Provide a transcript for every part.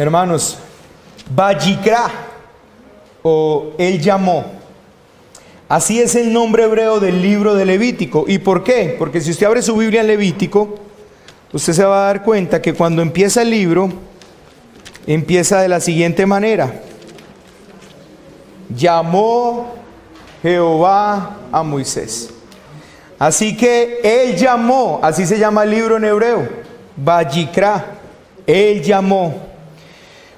Hermanos, Vayikra, o Él llamó. Así es el nombre hebreo del libro de Levítico. ¿Y por qué? Porque si usted abre su Biblia en Levítico, usted se va a dar cuenta que cuando empieza el libro, empieza de la siguiente manera: llamó Jehová a Moisés. Así que Él llamó, así se llama el libro en hebreo, Vayikra, Él llamó.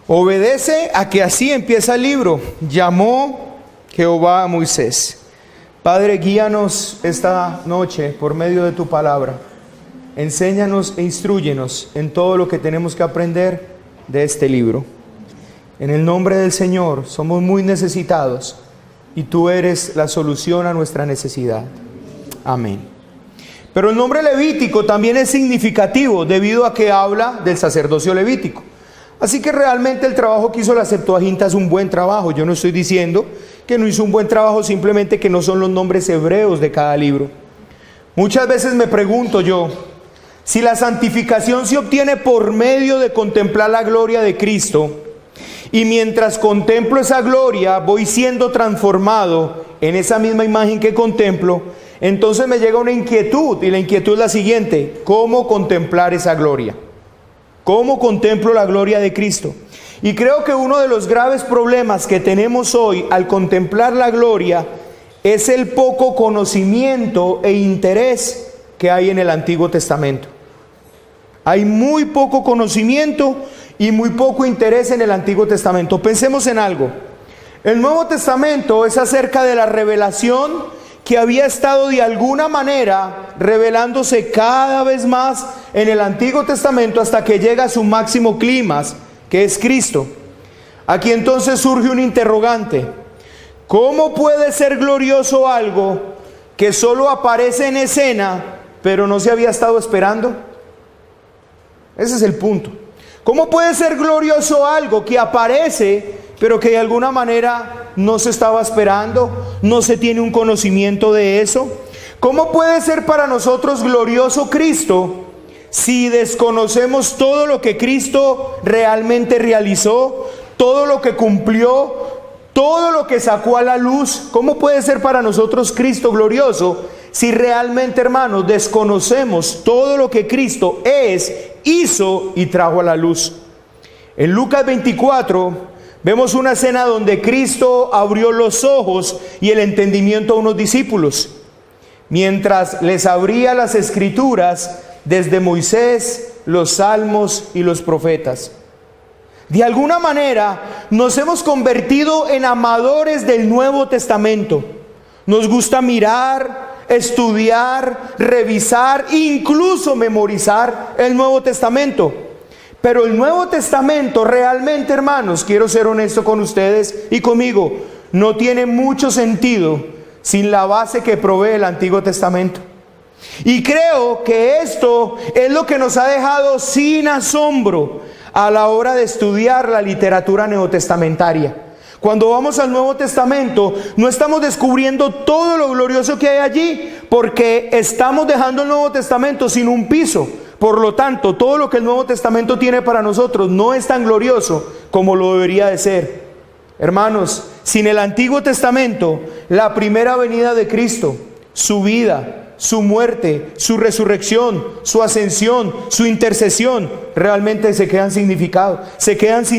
Obedece a que así empieza el libro: llamó Jehová a Moisés. Padre, guíanos esta noche por medio de tu palabra. Enséñanos e instrúyenos en todo lo que tenemos que aprender de este libro. En el nombre del Señor, somos muy necesitados y tú eres la solución a nuestra necesidad. Amén. Pero el nombre Levítico también es significativo debido a que habla del sacerdocio levítico. Así que realmente el trabajo que hizo la Septuaginta es un buen trabajo. Yo no estoy diciendo que no hizo un buen trabajo, simplemente que no son los nombres hebreos de cada libro. Muchas veces me pregunto yo, si la santificación se obtiene por medio de contemplar la gloria de Cristo, y mientras contemplo esa gloria voy siendo transformado en esa misma imagen que contemplo, entonces me llega una inquietud, y la inquietud es la siguiente: ¿cómo contemplar esa gloria? ¿Cómo contemplo la gloria de Cristo? Y creo que uno de los graves problemas que tenemos hoy al contemplar la gloria es el poco conocimiento e interés que hay en el Antiguo Testamento. Hay muy poco conocimiento y muy poco interés en el Antiguo Testamento. Pensemos en algo. El Nuevo Testamento es acerca de la revelación que había estado de alguna manera revelándose cada vez más en el Antiguo Testamento hasta que llega a su máximo clímax, que es Cristo. Aquí entonces surge un interrogante: ¿cómo puede ser glorioso algo que solo aparece en escena, pero no se había estado esperando? Ese es el punto. ¿Cómo puede ser glorioso algo que aparece, pero que de alguna manera no se estaba esperando, no se tiene un conocimiento de eso? ¿Cómo puede ser para nosotros glorioso Cristo si desconocemos todo lo que Cristo realmente realizó, todo lo que cumplió, todo lo que sacó a la luz? ¿Cómo puede ser para nosotros Cristo glorioso si realmente, hermanos, desconocemos todo lo que Cristo es, hizo y trajo a la luz? En Lucas 24 vemos una escena donde Cristo abrió los ojos y el entendimiento a unos discípulos, mientras les abría las escrituras desde Moisés, los salmos y los profetas. De alguna manera nos hemos convertido en amadores del Nuevo Testamento. Nos gusta mirar, estudiar, revisar, incluso memorizar el Nuevo Testamento. Pero el Nuevo Testamento realmente, hermanos, quiero ser honesto con ustedes y conmigo, no tiene mucho sentido sin la base que provee el Antiguo Testamento. Y creo que esto es lo que nos ha dejado sin asombro a la hora de estudiar la literatura neotestamentaria. Cuando vamos al Nuevo Testamento, no estamos descubriendo todo lo glorioso que hay allí, porque estamos dejando el Nuevo Testamento sin un piso. Por lo tanto, todo lo que el Nuevo Testamento tiene para nosotros no es tan glorioso como lo debería de ser. Hermanos, sin el Antiguo Testamento, la primera venida de Cristo, su vida, su muerte, su resurrección, su ascensión, su intercesión, realmente se quedan sin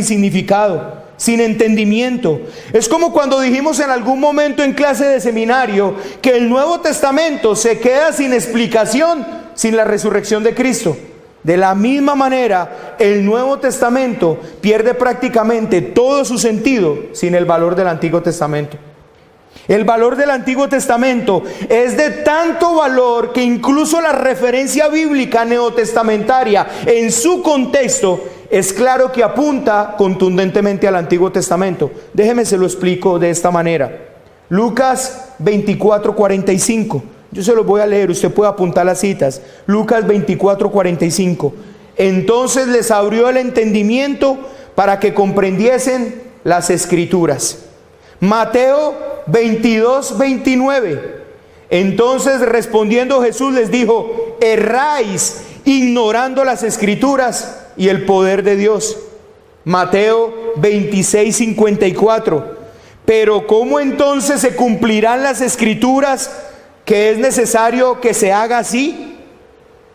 significado, sin entendimiento. Es como cuando dijimos en algún momento en clase de seminario que el Nuevo Testamento se queda sin explicación sin la resurrección de Cristo. De la misma manera, el Nuevo Testamento pierde prácticamente todo su sentido sin el valor del Antiguo Testamento. El valor del Antiguo Testamento es de tanto valor que incluso la referencia bíblica neotestamentaria en su contexto es claro que apunta contundentemente al Antiguo Testamento. Déjeme se lo explico de esta manera. Lucas 24:45. Yo se los voy a leer, usted puede apuntar las citas. Lucas 24:45. Entonces les abrió el entendimiento para que comprendiesen las Escrituras. Mateo 22:29. Entonces respondiendo Jesús les dijo: erráis ignorando las Escrituras y el poder de Dios. Mateo 26:54. Pero ¿cómo entonces se cumplirán las escrituras que es necesario que se haga así?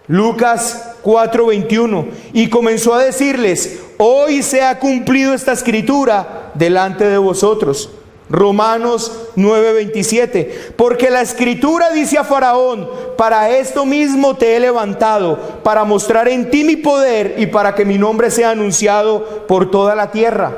Lucas 4:21. Y comenzó a decirles: hoy se ha cumplido esta escritura delante de vosotros. Romanos 9:27. Porque la escritura dice a Faraón: para esto mismo te he levantado, para mostrar en ti mi poder y para que mi nombre sea anunciado por toda la tierra.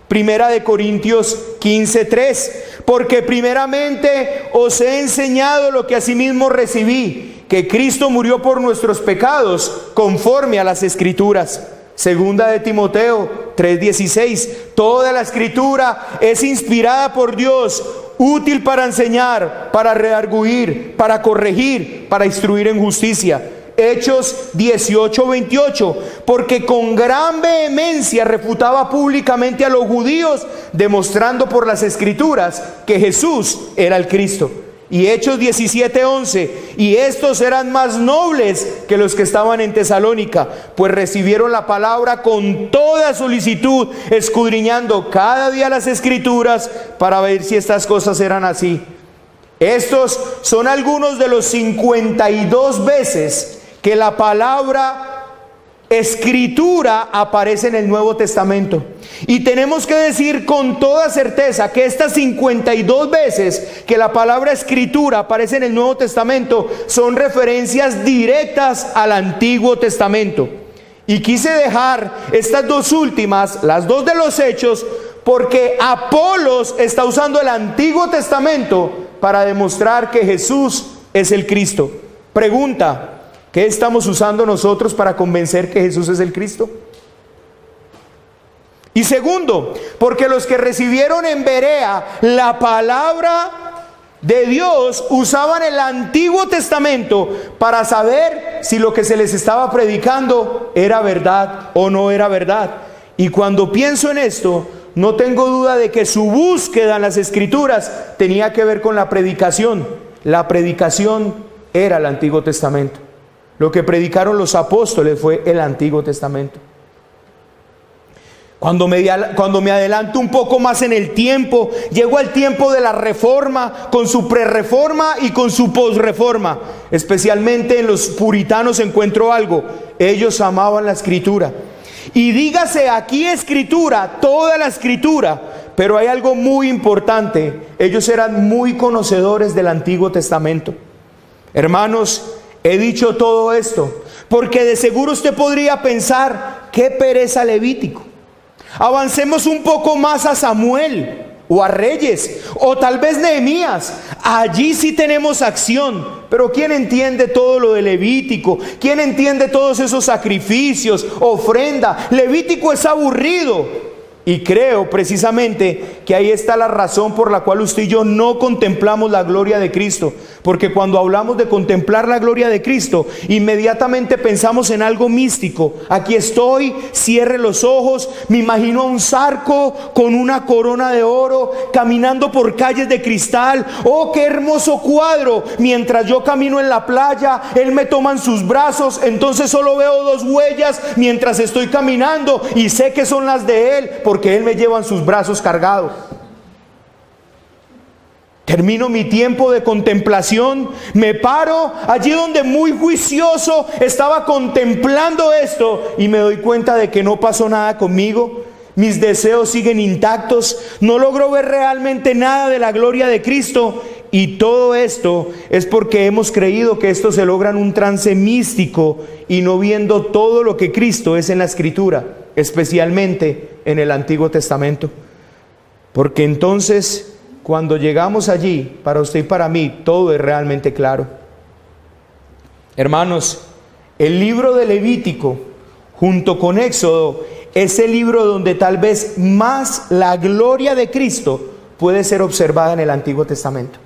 Primera de Corintios 15:3. Porque primeramente os he enseñado lo que asimismo recibí, que Cristo murió por nuestros pecados conforme a las escrituras. Segunda de Timoteo 3:16. Toda la escritura es inspirada por Dios, útil para enseñar, para redarguir, para corregir, para instruir en justicia. Hechos 18:28. Porque con gran vehemencia refutaba públicamente a los judíos, demostrando por las escrituras que Jesús era el Cristo. Y Hechos 17:11. Y estos eran más nobles que los que estaban en Tesalónica, pues recibieron la palabra con toda solicitud, escudriñando cada día las escrituras para ver si estas cosas eran así. Estos son algunos de los 52 veces que la palabra escritura aparece en el Nuevo Testamento. Y tenemos que decir con toda certeza que estas 52 veces que la palabra escritura aparece en el Nuevo Testamento son referencias directas al Antiguo Testamento. Y quise dejar estas dos últimas, las dos de los Hechos, porque Apolos está usando el Antiguo Testamento para demostrar que Jesús es el Cristo. Pregunta: ¿qué estamos usando nosotros para convencer que Jesús es el Cristo? Y segundo, porque los que recibieron en Berea la palabra de Dios usaban el Antiguo Testamento para saber si lo que se les estaba predicando era verdad o no era verdad. Y cuando pienso en esto, no tengo duda de que su búsqueda en las Escrituras tenía que ver con la predicación. La predicación era el Antiguo Testamento. Lo que predicaron los apóstoles fue el Antiguo Testamento. Cuando me adelanto un poco más en el tiempo, llego al tiempo de la Reforma, con su prerreforma y con su posreforma. Especialmente en los puritanos encuentro algo: ellos amaban la Escritura. Y dígase aquí Escritura, toda la Escritura. Pero hay algo muy importante: ellos eran muy conocedores del Antiguo Testamento. Hermanos, he dicho todo esto porque de seguro usted podría pensar: qué pereza Levítico. Avancemos un poco más a Samuel o a Reyes o tal vez Nehemías. Allí sí tenemos acción. Pero ¿quién entiende todo lo de Levítico? ¿Quién entiende todos esos sacrificios, ofrenda? Levítico es aburrido. Y creo precisamente que ahí está la razón por la cual usted y yo no contemplamos la gloria de Cristo. Porque cuando hablamos de contemplar la gloria de Cristo, inmediatamente pensamos en algo místico. Aquí estoy, cierre los ojos, me imagino a un zarco con una corona de oro caminando por calles de cristal. ¡Oh, qué hermoso cuadro! Mientras yo camino en la playa, Él me toma en sus brazos, entonces solo veo dos huellas mientras estoy caminando y sé que son las de Él, porque Él me lleva en sus brazos cargado. Termino mi tiempo de contemplación, me paro allí donde muy juicioso estaba contemplando esto y me doy cuenta de que no pasó nada conmigo. Mis deseos siguen intactos, no logro ver realmente nada de la gloria de Cristo. Y todo esto es porque hemos creído que esto se logra en un trance místico y no viendo todo lo que Cristo es en la Escritura, especialmente en el Antiguo Testamento. Porque entonces, cuando llegamos allí, para usted y para mí, todo es realmente claro. Hermanos, el libro de Levítico, junto con Éxodo, es el libro donde tal vez más la gloria de Cristo puede ser observada en el Antiguo Testamento.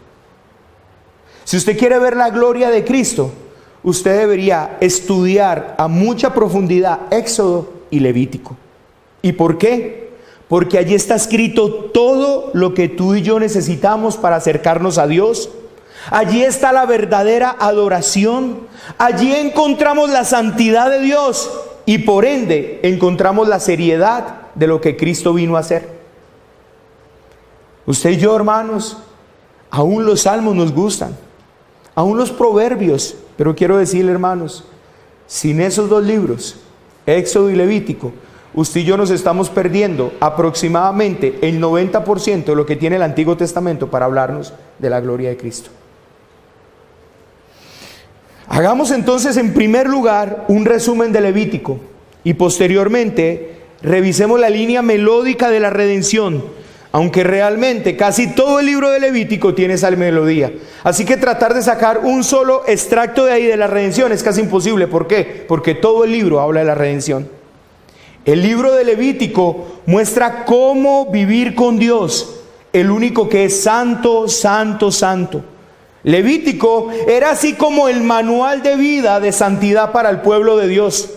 Si usted quiere ver la gloria de Cristo, usted debería estudiar a mucha profundidad Éxodo y Levítico. ¿Y por qué? Porque allí está escrito todo lo que tú y yo necesitamos para acercarnos a Dios. Allí está la verdadera adoración. Allí encontramos la santidad de Dios y por ende encontramos la seriedad de lo que Cristo vino a hacer. Usted y yo, hermanos, aún los salmos nos gustan, aún los proverbios, pero quiero decirle, hermanos, sin esos dos libros, Éxodo y Levítico, usted y yo nos estamos perdiendo aproximadamente el 90% de lo que tiene el Antiguo Testamento para hablarnos de la gloria de Cristo. Hagamos entonces en primer lugar un resumen de Levítico y posteriormente revisemos la línea melódica de la redención, aunque realmente casi todo el libro de Levítico tiene esa melodía. Así que tratar de sacar un solo extracto de ahí de la redención es casi imposible. ¿Por qué? Porque todo el libro habla de la redención. El libro de Levítico muestra cómo vivir con Dios, el único que es santo, santo, santo. Levítico era así como el manual de vida de santidad para el pueblo de Dios.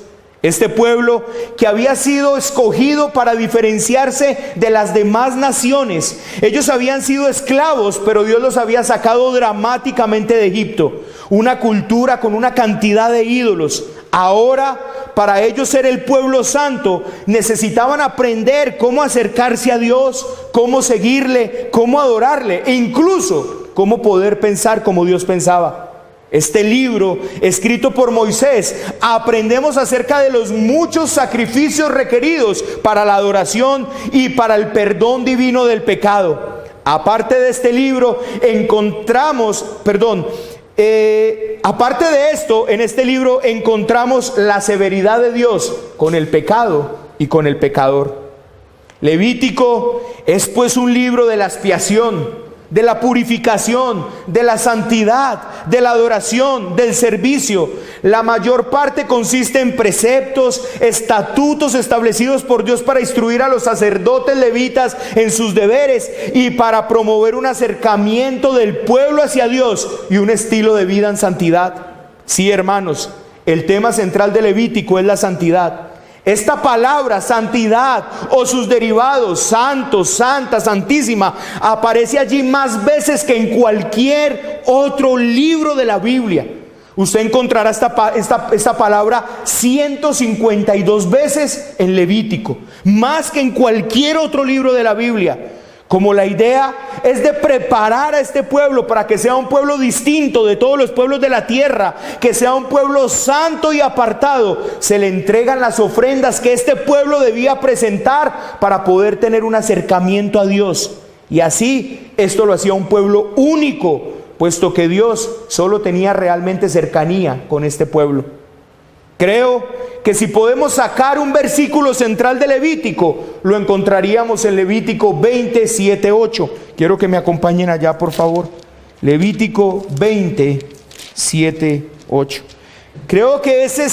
Este pueblo que había sido escogido para diferenciarse de las demás naciones. Ellos habían sido esclavos, pero Dios los había sacado dramáticamente de Egipto. Una cultura con una cantidad de ídolos. Ahora, para ellos ser el pueblo santo, necesitaban aprender cómo acercarse a Dios, cómo seguirle, cómo adorarle e incluso cómo poder pensar como Dios pensaba. Este libro, escrito por Moisés, aprendemos acerca de los muchos sacrificios requeridos para la adoración y para el perdón divino del pecado. Aparte de este libro, aparte de esto, en este libro encontramos la severidad de Dios con el pecado y con el pecador. Levítico es pues un libro de la expiación, de la purificación, de la santidad, de la adoración, del servicio. La mayor parte consiste en preceptos, estatutos establecidos por Dios para instruir a los sacerdotes levitas en sus deberes y para promover un acercamiento del pueblo hacia Dios y un estilo de vida en santidad. Sí, hermanos, el tema central de Levítico es la santidad. Esta palabra santidad o sus derivados, santo, santa, santísima, aparece allí más veces que en cualquier otro libro de la Biblia. Usted encontrará esta palabra 152 veces en Levítico, más que en cualquier otro libro de la Biblia. Como la idea es de preparar a este pueblo para que sea un pueblo distinto de todos los pueblos de la tierra, que sea un pueblo santo y apartado, se le entregan las ofrendas que este pueblo debía presentar para poder tener un acercamiento a Dios. Y así esto lo hacía un pueblo único, puesto que Dios solo tenía realmente cercanía con este pueblo. Creo que si podemos sacar un versículo central de Levítico, lo encontraríamos en Levítico 20, 7, 8. Quiero que me acompañen allá, por favor. Levítico 20, 7, 8. Creo que ese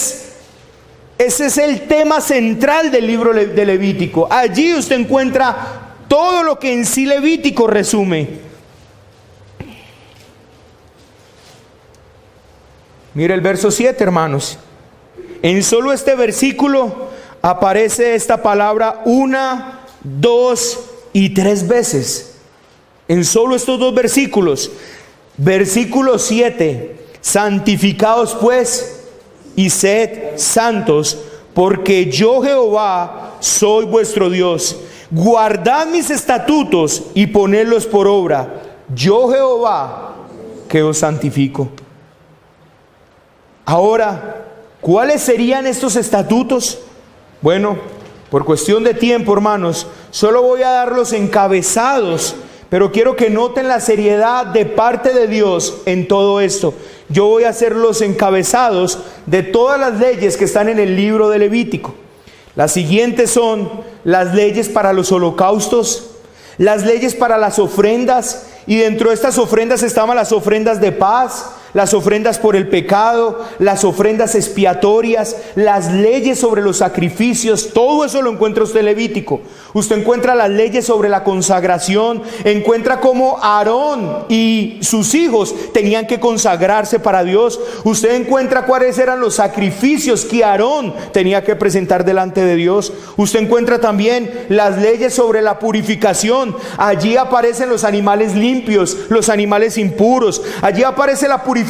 es el tema central del libro de Levítico. Allí usted encuentra todo lo que en sí Levítico resume. Mire el verso 7, hermanos. En solo este versículo aparece esta palabra 1, 2 y 3 veces. En solo estos dos versículos. Versículo 7. Santificaos pues y sed santos, porque yo Jehová soy vuestro Dios. Guardad mis estatutos y ponedlos por obra. Yo Jehová que os santifico. Ahora, ¿cuáles serían estos estatutos? Bueno, por cuestión de tiempo, hermanos, solo voy a dar los encabezados, pero quiero que noten la seriedad de parte de Dios en todo esto. Yo voy a hacer los encabezados de todas las leyes que están en el libro de Levítico. Las siguientes son las leyes para los holocaustos, las leyes para las ofrendas, y dentro de estas ofrendas estaban las ofrendas de paz, las ofrendas por el pecado, las ofrendas expiatorias, las leyes sobre los sacrificios. Todo eso lo encuentra usted en Levítico. Usted encuentra las leyes sobre la consagración, encuentra cómo Aarón y sus hijos tenían que consagrarse para Dios. Usted encuentra cuáles eran los sacrificios que Aarón tenía que presentar delante de Dios. Usted encuentra también las leyes sobre la purificación. Allí aparecen los animales limpios, los animales impuros. Allí aparece la purificación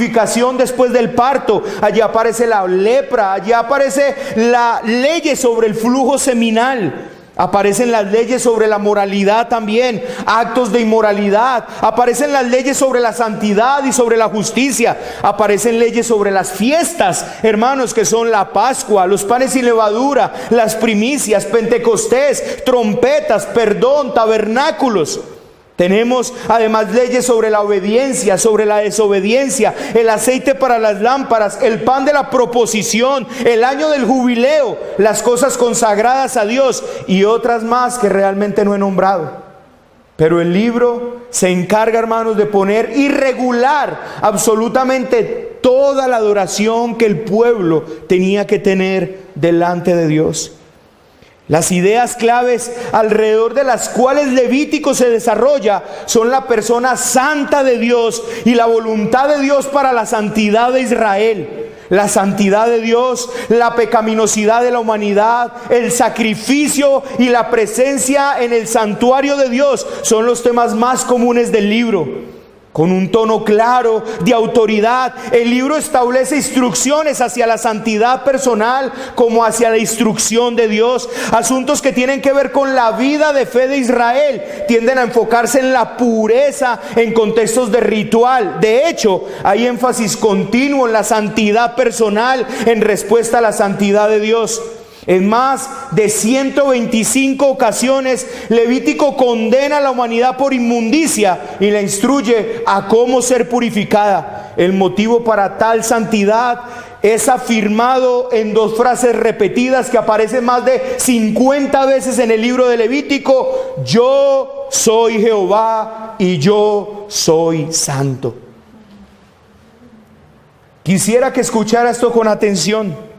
después del parto. Allí aparece la lepra. Allí aparece la ley sobre el flujo seminal. Aparecen las leyes sobre la moralidad también, actos de inmoralidad. Aparecen las leyes sobre la santidad y sobre la justicia. Aparecen leyes sobre las fiestas, hermanos, que son la Pascua, los panes sin levadura, las primicias, Pentecostés, trompetas, perdón, tabernáculos. Tenemos además leyes sobre la obediencia, sobre la desobediencia, el aceite para las lámparas, el pan de la proposición, el año del jubileo, las cosas consagradas a Dios y otras más que realmente no he nombrado. Pero el libro se encarga, hermanos, de poner y regular absolutamente toda la adoración que el pueblo tenía que tener delante de Dios. Las ideas claves alrededor de las cuales Levítico se desarrolla son la persona santa de Dios y la voluntad de Dios para la santidad de Israel. La santidad de Dios, la pecaminosidad de la humanidad, el sacrificio y la presencia en el santuario de Dios son los temas más comunes del libro. Con un tono claro de autoridad, el libro establece instrucciones hacia la santidad personal como hacia la instrucción de Dios. Asuntos que tienen que ver con la vida de fe de Israel tienden a enfocarse en la pureza en contextos de ritual. De hecho, hay énfasis continuo en la santidad personal en respuesta a la santidad de Dios. En más de 125 ocasiones, Levítico condena a la humanidad por inmundicia y la instruye a cómo ser purificada. El motivo para tal santidad es afirmado en dos frases repetidas que aparecen más de 50 veces en el libro de Levítico: yo soy Jehová y yo soy santo. Quisiera que escuchara esto con atención.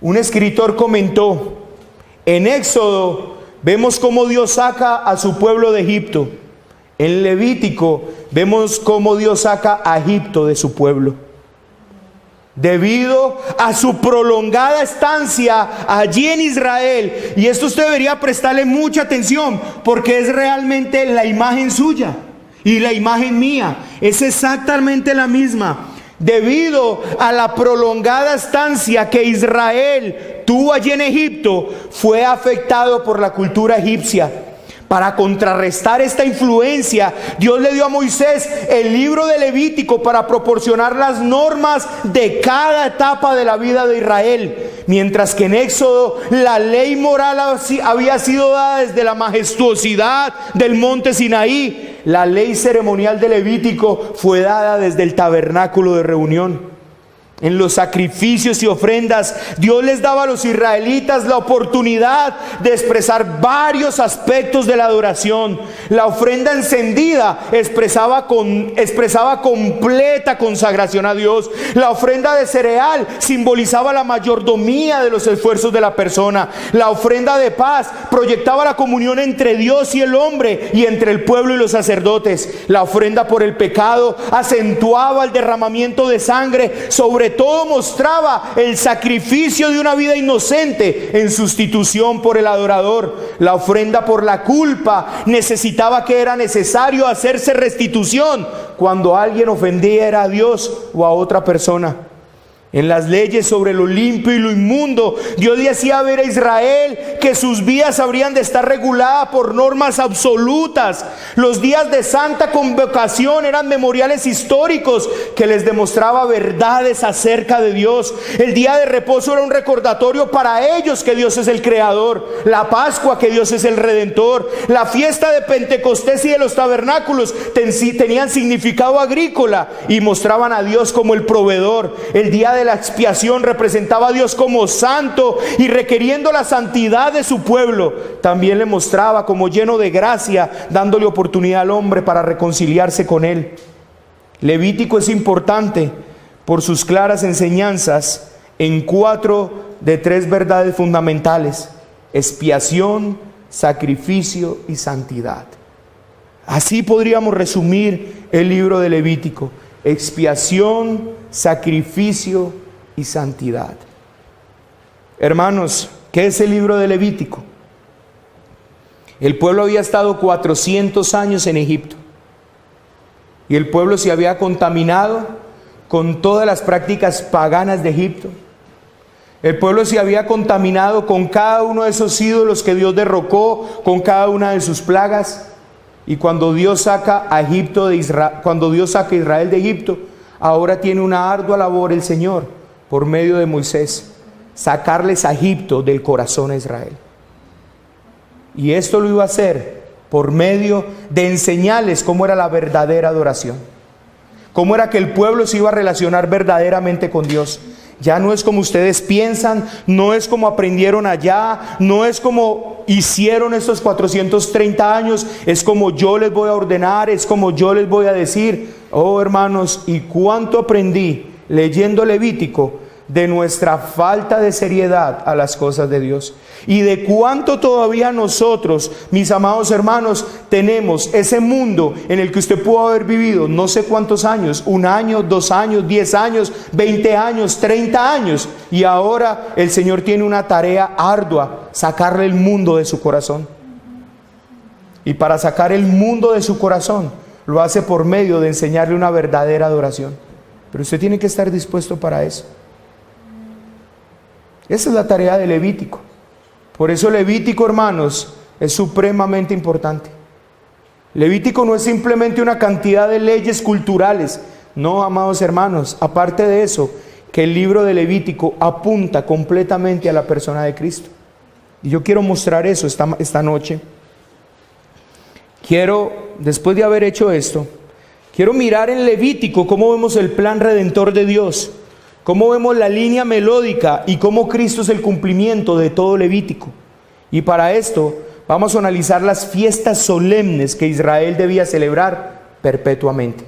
Un escritor comentó: en Éxodo vemos cómo Dios saca a su pueblo de Egipto. En Levítico vemos cómo Dios saca a Egipto de su pueblo. Debido a su prolongada estancia allí en Israel, y esto usted debería prestarle mucha atención, porque es realmente la imagen suya y la imagen mía, es exactamente la misma. Debido a la prolongada estancia que Israel tuvo allí en Egipto, fue afectado por la cultura egipcia. Para contrarrestar esta influencia, Dios le dio a Moisés el libro de Levítico para proporcionar las normas de cada etapa de la vida de Israel. Mientras que en Éxodo la ley moral había sido dada desde la majestuosidad del monte Sinaí, la ley ceremonial de Levítico fue dada desde el tabernáculo de reunión. En los sacrificios y ofrendas, Dios les daba a los israelitas la oportunidad de expresar varios aspectos de la adoración. La ofrenda encendida expresaba completa consagración a Dios. La ofrenda de cereal simbolizaba la mayordomía de los esfuerzos de la persona. La ofrenda de paz proyectaba la comunión entre Dios y el hombre y entre el pueblo y los sacerdotes. La ofrenda por el pecado acentuaba el derramamiento de sangre, sobre todo mostraba el sacrificio de una vida inocente en sustitución por el adorador. La ofrenda por la culpa necesitaba que era necesario hacerse restitución cuando alguien ofendiera a Dios o a otra persona. En las leyes sobre lo limpio y lo inmundo, Dios le hacía ver a Israel que sus vidas habrían de estar reguladas por normas absolutas. Los días de santa convocación eran memoriales históricos que les demostraba verdades acerca de Dios. El día de reposo era un recordatorio para ellos que Dios es el creador. La Pascua, que Dios es el redentor. La fiesta de Pentecostés y de los tabernáculos tenían significado agrícola y mostraban a Dios como el proveedor. El día de la expiación representaba a Dios como santo y requiriendo la santidad de su pueblo. También le mostraba como lleno de gracia, dándole oportunidad al hombre para reconciliarse con él. Levítico es importante por sus claras enseñanzas en 4 de 3 verdades fundamentales: expiación, sacrificio y santidad. Así podríamos resumir el libro de Levítico: expiación, sacrificio y santidad. Hermanos, ¿qué es el libro de Levítico? El pueblo había estado 400 años en Egipto y el pueblo se había contaminado con todas las prácticas paganas de Egipto. El pueblo se había contaminado con cada uno de esos ídolos que Dios derrocó, con cada una de sus plagas. Y cuando Dios saca a Israel de Egipto, ahora tiene una ardua labor el Señor, por medio de Moisés, sacarles a Egipto del corazón a Israel. Y esto lo iba a hacer por medio de enseñarles cómo era la verdadera adoración, cómo era que el pueblo se iba a relacionar verdaderamente con Dios. Ya no es como ustedes piensan, no es como aprendieron allá, no es como hicieron estos 430 años, es como yo les voy a ordenar, es como yo les voy a decir. Oh hermanos, ¿y cuánto aprendí leyendo Levítico de nuestra falta de seriedad a las cosas de Dios? Y de cuánto todavía nosotros, mis amados hermanos, tenemos ese mundo en el que usted pudo haber vivido no sé cuántos años, 1 año, 2 años, 10 años, 20 años, 30 años, y ahora el Señor tiene una tarea ardua: sacarle el mundo de su corazón. Y para sacar el mundo de su corazón lo hace por medio de enseñarle una verdadera adoración. Pero usted tiene que estar dispuesto para eso. Esa es la tarea de Levítico. Por eso Levítico, hermanos, es supremamente importante. Levítico no es simplemente una cantidad de leyes culturales. No, amados hermanos, aparte de eso, que el libro de Levítico apunta completamente a la persona de Cristo. Y yo quiero mostrar eso esta noche. Después de haber hecho esto, quiero mirar en Levítico cómo vemos el plan redentor de Dios, cómo vemos la línea melódica y cómo Cristo es el cumplimiento de todo Levítico. Y para esto vamos a analizar las fiestas solemnes que Israel debía celebrar perpetuamente.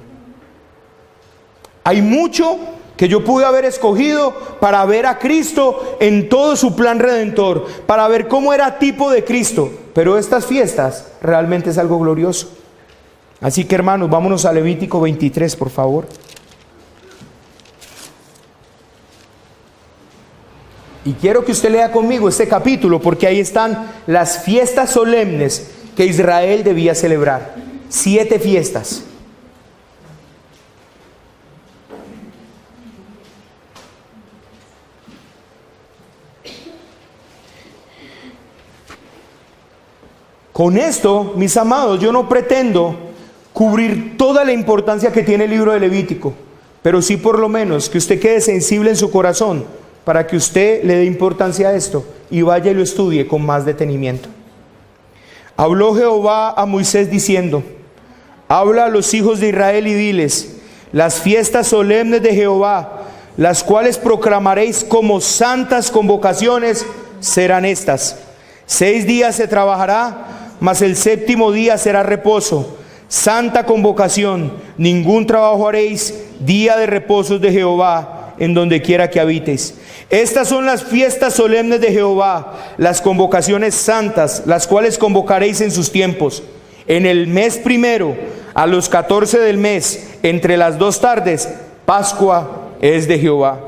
Hay mucho que yo pude haber escogido para ver a Cristo en todo su plan redentor, para ver cómo era tipo de Cristo, pero estas fiestas realmente es algo glorioso. Así que hermanos, vámonos a Levítico 23, por favor. Y quiero que usted lea conmigo este capítulo, porque ahí están las fiestas solemnes que Israel debía celebrar. 7 fiestas. Con esto, mis amados, yo no pretendo cubrir toda la importancia que tiene el libro de Levítico, pero sí por lo menos que usted quede sensible en su corazón para que usted le dé importancia a esto y vaya y lo estudie con más detenimiento. Habló Jehová a Moisés diciendo: habla a los hijos de Israel y diles: las fiestas solemnes de Jehová, las cuales proclamaréis como santas convocaciones, serán estas. 6 días se trabajará, mas el 7º día será reposo, santa convocación. Ningún trabajo haréis, día de reposo de Jehová, en donde quiera que habitéis. Estas son las fiestas solemnes de Jehová, las convocaciones santas, las cuales convocaréis en sus tiempos. En el mes primero, a los 14 del mes, entre las 2 tardes, Pascua es de Jehová.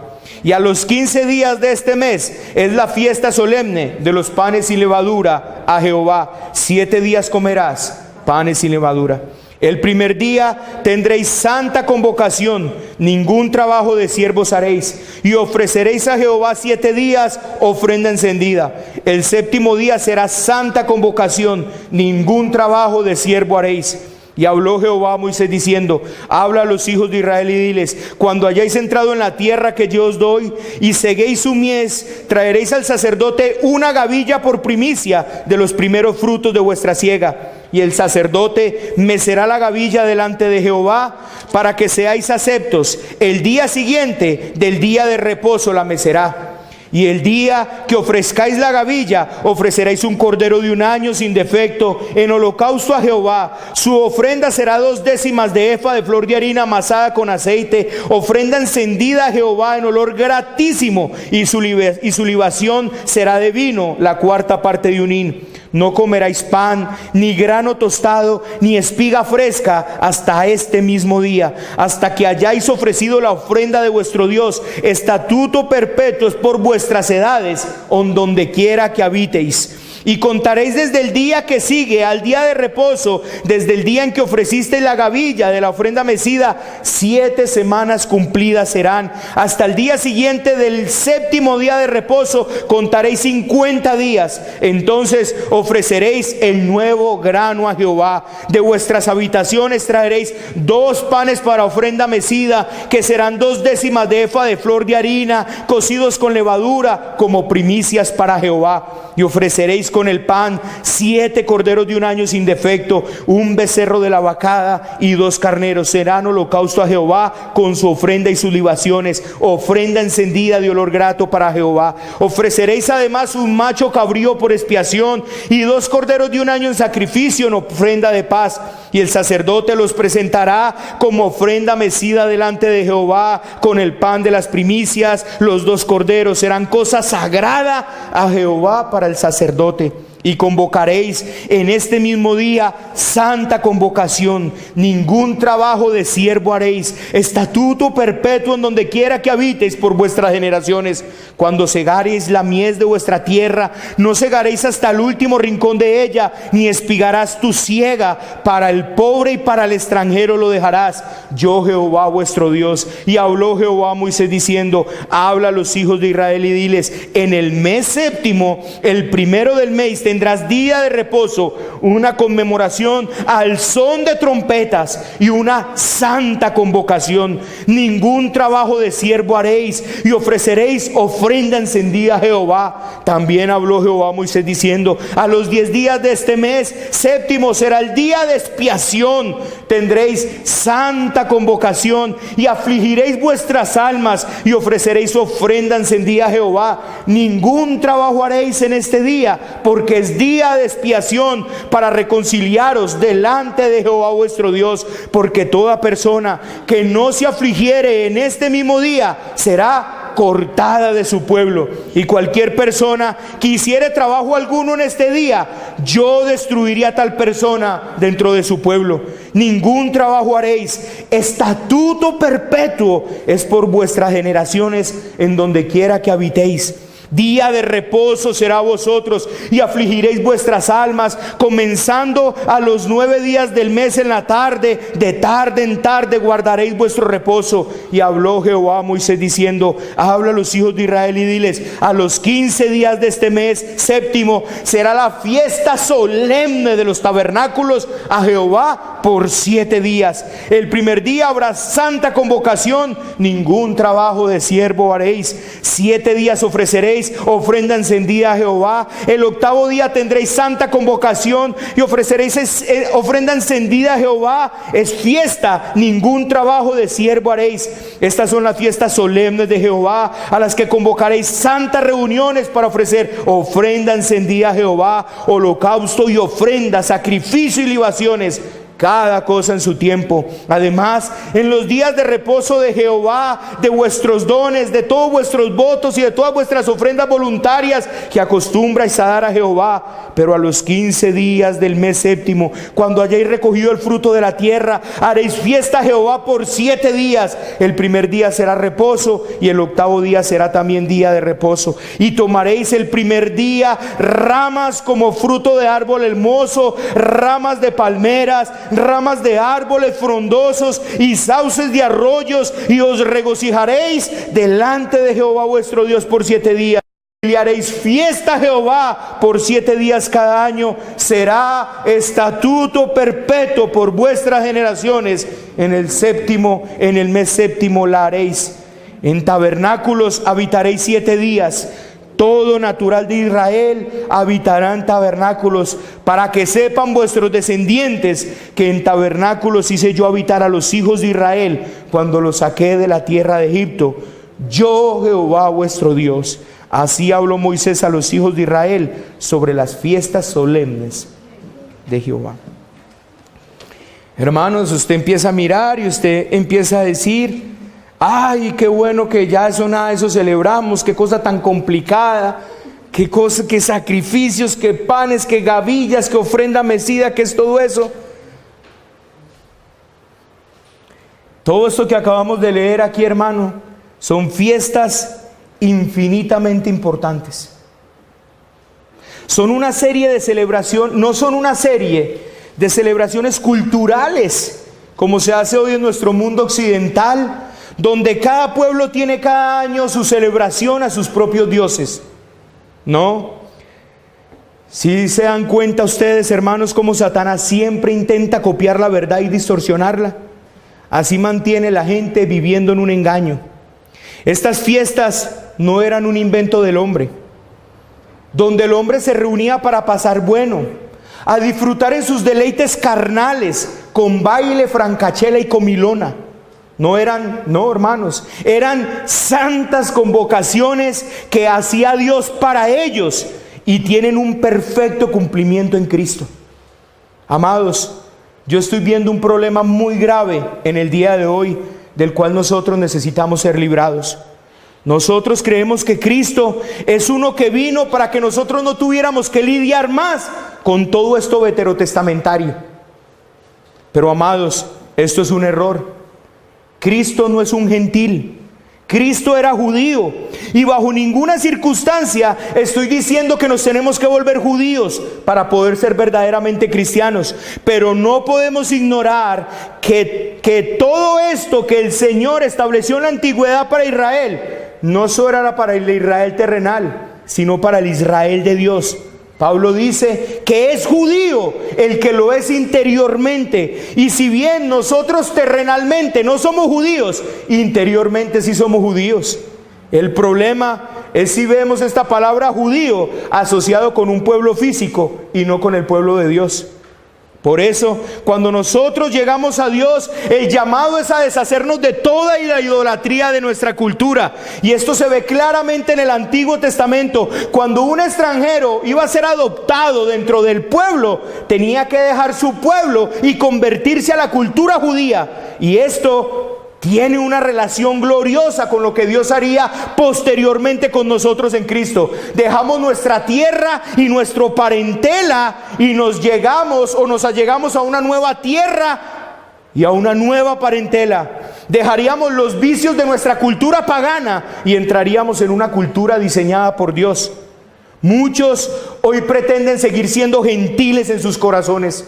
Y a los 15 días de este mes es la fiesta solemne de los panes sin levadura a Jehová. 7 días comerás panes sin levadura. El primer día tendréis santa convocación, ningún trabajo de siervos haréis, y ofreceréis a Jehová 7 días ofrenda encendida. El 7º día será santa convocación, ningún trabajo de siervo haréis. Y habló Jehová a Moisés diciendo: habla a los hijos de Israel y diles: cuando hayáis entrado en la tierra que yo os doy y seguéis su mies, traeréis al sacerdote una gavilla por primicia de los primeros frutos de vuestra siega. Y el sacerdote mecerá la gavilla delante de Jehová para que seáis aceptos. El día siguiente del día de reposo la mecerá. Y el día que ofrezcáis la gavilla, ofreceréis un cordero de 1 año sin defecto en holocausto a Jehová. Su ofrenda será 2 décimas de efa de flor de harina amasada con aceite, ofrenda encendida a Jehová en olor gratísimo, y su libación será de vino, la 4ª parte de un hin. No comeráis pan, ni grano tostado, ni espiga fresca hasta este mismo día, hasta que hayáis ofrecido la ofrenda de vuestro Dios. Estatuto perpetuo es por vuestras edades, en donde quiera que habitéis. Y contaréis desde el día que sigue al día de reposo, desde el día en que ofreciste la gavilla de la ofrenda mecida, 7 semanas cumplidas serán. Hasta el día siguiente del 7º día de reposo contaréis 50 días. Entonces ofreceréis el nuevo grano a Jehová. De vuestras habitaciones traeréis 2 panes para ofrenda mecida, que serán 2 décimas de efa de flor de harina, cocidos con levadura, como primicias para Jehová. Y ofreceréis con el pan 7 corderos de un año sin defecto, un becerro de la vacada y 2 carneros. Serán holocausto a Jehová con su ofrenda y sus libaciones, ofrenda encendida de olor grato para Jehová. Ofreceréis además un macho cabrío por expiación y 2 corderos de un año en sacrificio, en ofrenda de paz. Y el sacerdote los presentará como ofrenda mecida delante de Jehová, con el pan de las primicias. Los 2 corderos serán cosa sagrada a Jehová para el sacerdote. Y convocaréis en este mismo día santa convocación. Ningún trabajo de siervo haréis. Estatuto perpetuo en donde quiera que habitéis por vuestras generaciones. Cuando segareis la mies de vuestra tierra, no segaréis hasta el último rincón de ella, ni espigarás tu siega. Para el pobre y para el extranjero lo dejarás. Yo Jehová vuestro Dios. Y habló Jehová a Moisés diciendo: habla a los hijos de Israel y diles: en el mes 7º, el primero del mes, tendrás día de reposo, una conmemoración al son de trompetas y una santa convocación. Ningún trabajo de siervo haréis, y ofreceréis ofrenda encendida a Jehová. También habló Jehová a Moisés diciendo: a los 10 días de este mes 7º será el día de expiación. Tendréis santa convocación y afligiréis vuestras almas y ofreceréis ofrenda encendida a Jehová. Ningún trabajo haréis en este día, porque es día de expiación, para reconciliaros delante de Jehová vuestro Dios. Porque toda persona que no se afligiere en este mismo día será cortada de su pueblo. Y cualquier persona que hiciere trabajo alguno en este día, yo destruiría a tal persona dentro de su pueblo. Ningún trabajo haréis. Estatuto perpetuo es por vuestras generaciones en donde quiera que habitéis. Día de reposo será a vosotros, y afligiréis vuestras almas, comenzando a los 9 días del mes en la tarde. De tarde en tarde guardaréis vuestro reposo. Y habló Jehová a Moisés diciendo: habla a los hijos de Israel y diles: a los 15 días de este mes 7º será la fiesta solemne de los tabernáculos a Jehová por 7 días. El primer día habrá santa convocación, ningún trabajo de siervo haréis. 7 días ofreceréis ofrenda encendida a Jehová. El 8º día tendréis santa convocación y ofreceréis ofrenda encendida a Jehová. Es fiesta, ningún trabajo de siervo haréis. Estas son las fiestas solemnes de Jehová, a las que convocaréis santas reuniones para ofrecer ofrenda encendida a Jehová, holocausto y ofrenda, sacrificio y libaciones, cada cosa en su tiempo. Además, en los días de reposo de Jehová, de vuestros dones, de todos vuestros votos y de todas vuestras ofrendas voluntarias que acostumbráis a dar a Jehová. Pero a los 15 días del mes 7º, cuando hayáis recogido el fruto de la tierra, haréis fiesta a Jehová por 7 días. El primer día será reposo, y el 8º día será también día de reposo. Y tomaréis el primer día ramas como fruto de árbol hermoso, ramas de palmeras, ramas de árboles frondosos y sauces de arroyos, y os regocijaréis delante de Jehová vuestro Dios por 7 días. Y le haréis fiesta a Jehová por 7 días cada año. Será estatuto perpetuo por vuestras generaciones. En el mes 7º la haréis. En tabernáculos habitaréis 7 días. Todo natural de Israel habitará en tabernáculos, para que sepan vuestros descendientes que en tabernáculos hice yo habitar a los hijos de Israel cuando los saqué de la tierra de Egipto. Yo Jehová vuestro Dios. Así habló Moisés a los hijos de Israel sobre las fiestas solemnes de Jehová. Hermanos, usted empieza a mirar y usted empieza a decir: ay, qué bueno que ya eso nada de eso celebramos, qué cosa tan complicada, qué cosa, qué sacrificios, qué panes, qué gavillas, qué ofrenda mecida, qué es todo eso. Todo esto que acabamos de leer aquí, hermano, son fiestas infinitamente importantes. Son una serie de celebración, no son una serie de celebraciones culturales, como se hace hoy en nuestro mundo occidental, donde cada pueblo tiene cada año su celebración a sus propios dioses. No. Si se dan cuenta ustedes, hermanos, cómo Satanás siempre intenta copiar la verdad y distorsionarla. Así mantiene la gente viviendo en un engaño. Estas fiestas no eran un invento del hombre, donde el hombre se reunía para pasar bueno, a disfrutar en sus deleites carnales, con baile, francachela y comilona. No, hermanos, eran santas convocaciones que hacía Dios para ellos y tienen un perfecto cumplimiento en Cristo. Amados, yo estoy viendo un problema muy grave en el día de hoy, del cual nosotros necesitamos ser librados. Nosotros creemos que Cristo es uno que vino para que nosotros no tuviéramos que lidiar más con todo esto veterotestamentario. Pero amados, esto es un error. Cristo no es un gentil. Cristo era judío, y bajo ninguna circunstancia estoy diciendo que nos tenemos que volver judíos para poder ser verdaderamente cristianos. Pero no podemos ignorar que todo esto que el Señor estableció en la antigüedad para Israel, no solo era para el Israel terrenal, sino para el Israel de Dios. Pablo dice que es judío el que lo es interiormente. Y si bien nosotros terrenalmente no somos judíos, interiormente sí somos judíos. El problema es si vemos esta palabra judío asociado con un pueblo físico y no con el pueblo de Dios. Por eso, cuando nosotros llegamos a Dios, el llamado es a deshacernos de toda la idolatría de nuestra cultura. Y esto se ve claramente en el Antiguo Testamento. Cuando un extranjero iba a ser adoptado dentro del pueblo, tenía que dejar su pueblo y convertirse a la cultura judía. Y esto tiene una relación gloriosa con lo que Dios haría posteriormente con nosotros en Cristo. Dejamos nuestra tierra y nuestra parentela y nos allegamos a una nueva tierra y a una nueva parentela. Dejaríamos los vicios de nuestra cultura pagana y entraríamos en una cultura diseñada por Dios. Muchos hoy pretenden seguir siendo gentiles en sus corazones.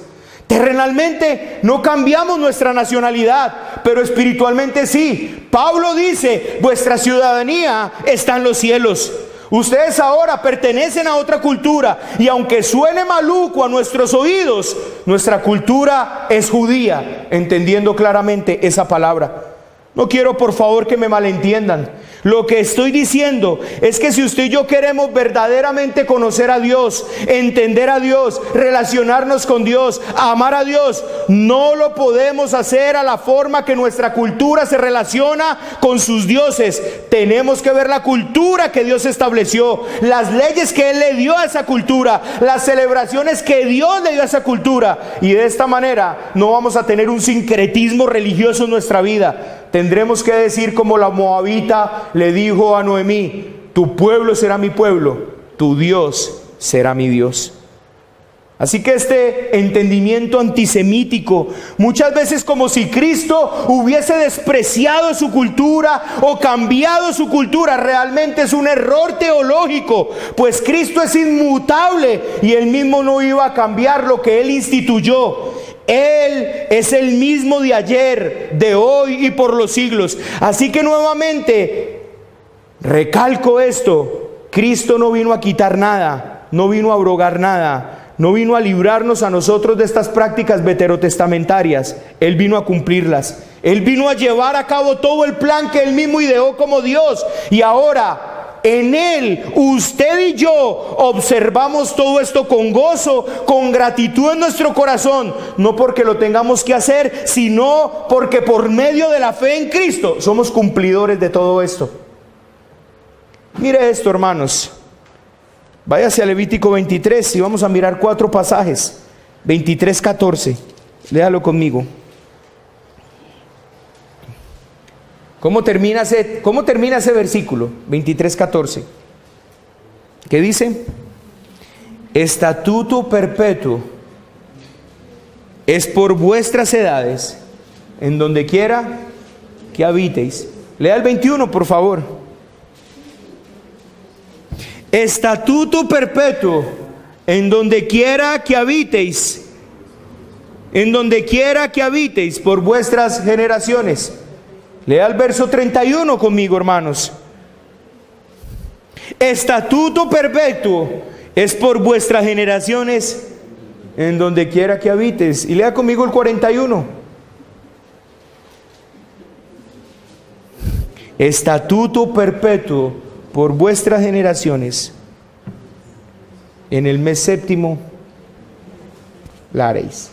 Terrenalmente no cambiamos nuestra nacionalidad, pero espiritualmente sí. Pablo dice: vuestra ciudadanía está en los cielos. Ustedes ahora pertenecen a otra cultura, y aunque suene maluco a nuestros oídos, nuestra cultura es judía, entendiendo claramente esa palabra. No quiero, por favor, que me malentiendan. Lo que estoy diciendo es que si usted y yo queremos verdaderamente conocer a Dios, entender a Dios, relacionarnos con Dios, amar a Dios, no lo podemos hacer a la forma que nuestra cultura se relaciona con sus dioses. Tenemos que ver la cultura que Dios estableció, las leyes que Él le dio a esa cultura, las celebraciones que Dios le dio a esa cultura. Y de esta manera no vamos a tener un sincretismo religioso en nuestra vida. Tendremos que decir como la moabita le dijo a Noemí: tu pueblo será mi pueblo, tu Dios será mi Dios. Así que este entendimiento antisemítico, muchas veces como si Cristo hubiese despreciado su cultura o cambiado su cultura, realmente es un error teológico, pues Cristo es inmutable y Él mismo no iba a cambiar lo que Él instituyó. Él es el mismo de ayer, de hoy y por los siglos. Así que nuevamente recalco esto: Cristo no vino a quitar nada, no vino a abrogar nada, no vino a librarnos a nosotros de estas prácticas veterotestamentarias. Él vino a cumplirlas. Él vino a llevar a cabo todo el plan que Él mismo ideó como Dios. Y ahora en Él, usted y yo observamos todo esto con gozo, con gratitud en nuestro corazón, no porque lo tengamos que hacer, sino porque por medio de la fe en Cristo somos cumplidores de todo esto. Mire esto, hermanos. Váyase a Levítico 23 y vamos a mirar 4 pasajes. 23:14. Léalo conmigo. ¿Cómo termina ese versículo? 23:14. ¿Qué dice? Estatuto perpetuo es por vuestras edades, en donde quiera que habitéis. Lea el 21, por favor. Estatuto perpetuo en donde quiera que habitéis, en donde quiera que habitéis por vuestras generaciones. Lea el verso 31 conmigo, hermanos. Estatuto perpetuo es por vuestras generaciones, en donde quiera que habites. Y lea conmigo el 41. Estatuto perpetuo por vuestras generaciones, en el mes séptimo la haréis.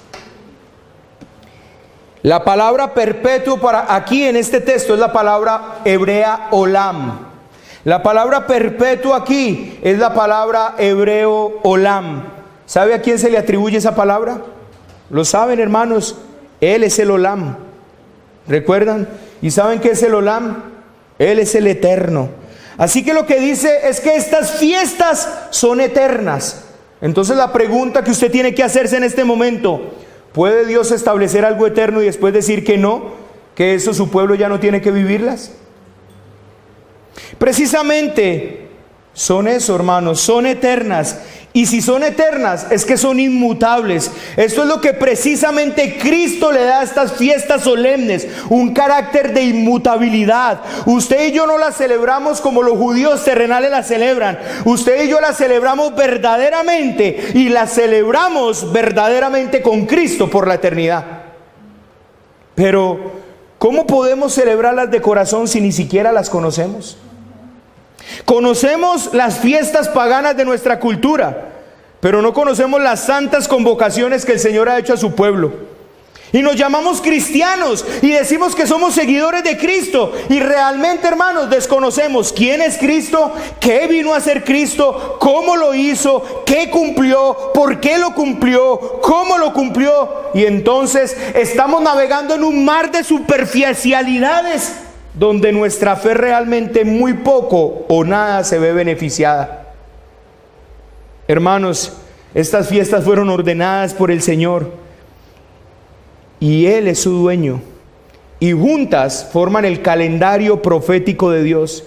La palabra perpetuo para aquí en este texto es la palabra hebrea olam. La palabra perpetuo aquí es la palabra hebreo olam. ¿Sabe a quién se le atribuye esa palabra? ¿Lo saben, hermanos? Él es el olam. ¿Recuerdan? ¿Y saben qué es el olam? Él es el eterno. Así que lo que dice es que estas fiestas son eternas. Entonces la pregunta que usted tiene que hacerse en este momento: ¿puede Dios establecer algo eterno y después decir que no? ¿Que eso su pueblo ya no tiene que vivirlas? Precisamente son eso, hermanos, son eternas. Y si son eternas, es que son inmutables. Esto es lo que precisamente Cristo le da a estas fiestas solemnes, un carácter de inmutabilidad. Usted y yo no las celebramos como los judíos terrenales las celebran. Usted y yo las celebramos verdaderamente, y las celebramos verdaderamente con Cristo por la eternidad. Pero, ¿cómo podemos celebrarlas de corazón si ni siquiera las conocemos? Conocemos las fiestas paganas de nuestra cultura, pero no conocemos las santas convocaciones que el Señor ha hecho a su pueblo. Y nos llamamos cristianos y decimos que somos seguidores de Cristo, y realmente, hermanos, desconocemos quién es Cristo, qué vino a hacer Cristo, cómo lo hizo, qué cumplió, por qué lo cumplió, cómo lo cumplió. Y entonces estamos navegando en un mar de superficialidades, donde nuestra fe realmente muy poco o nada se ve beneficiada. Hermanos, estas fiestas fueron ordenadas por el Señor, y Él es su dueño, y juntas forman el calendario profético de Dios.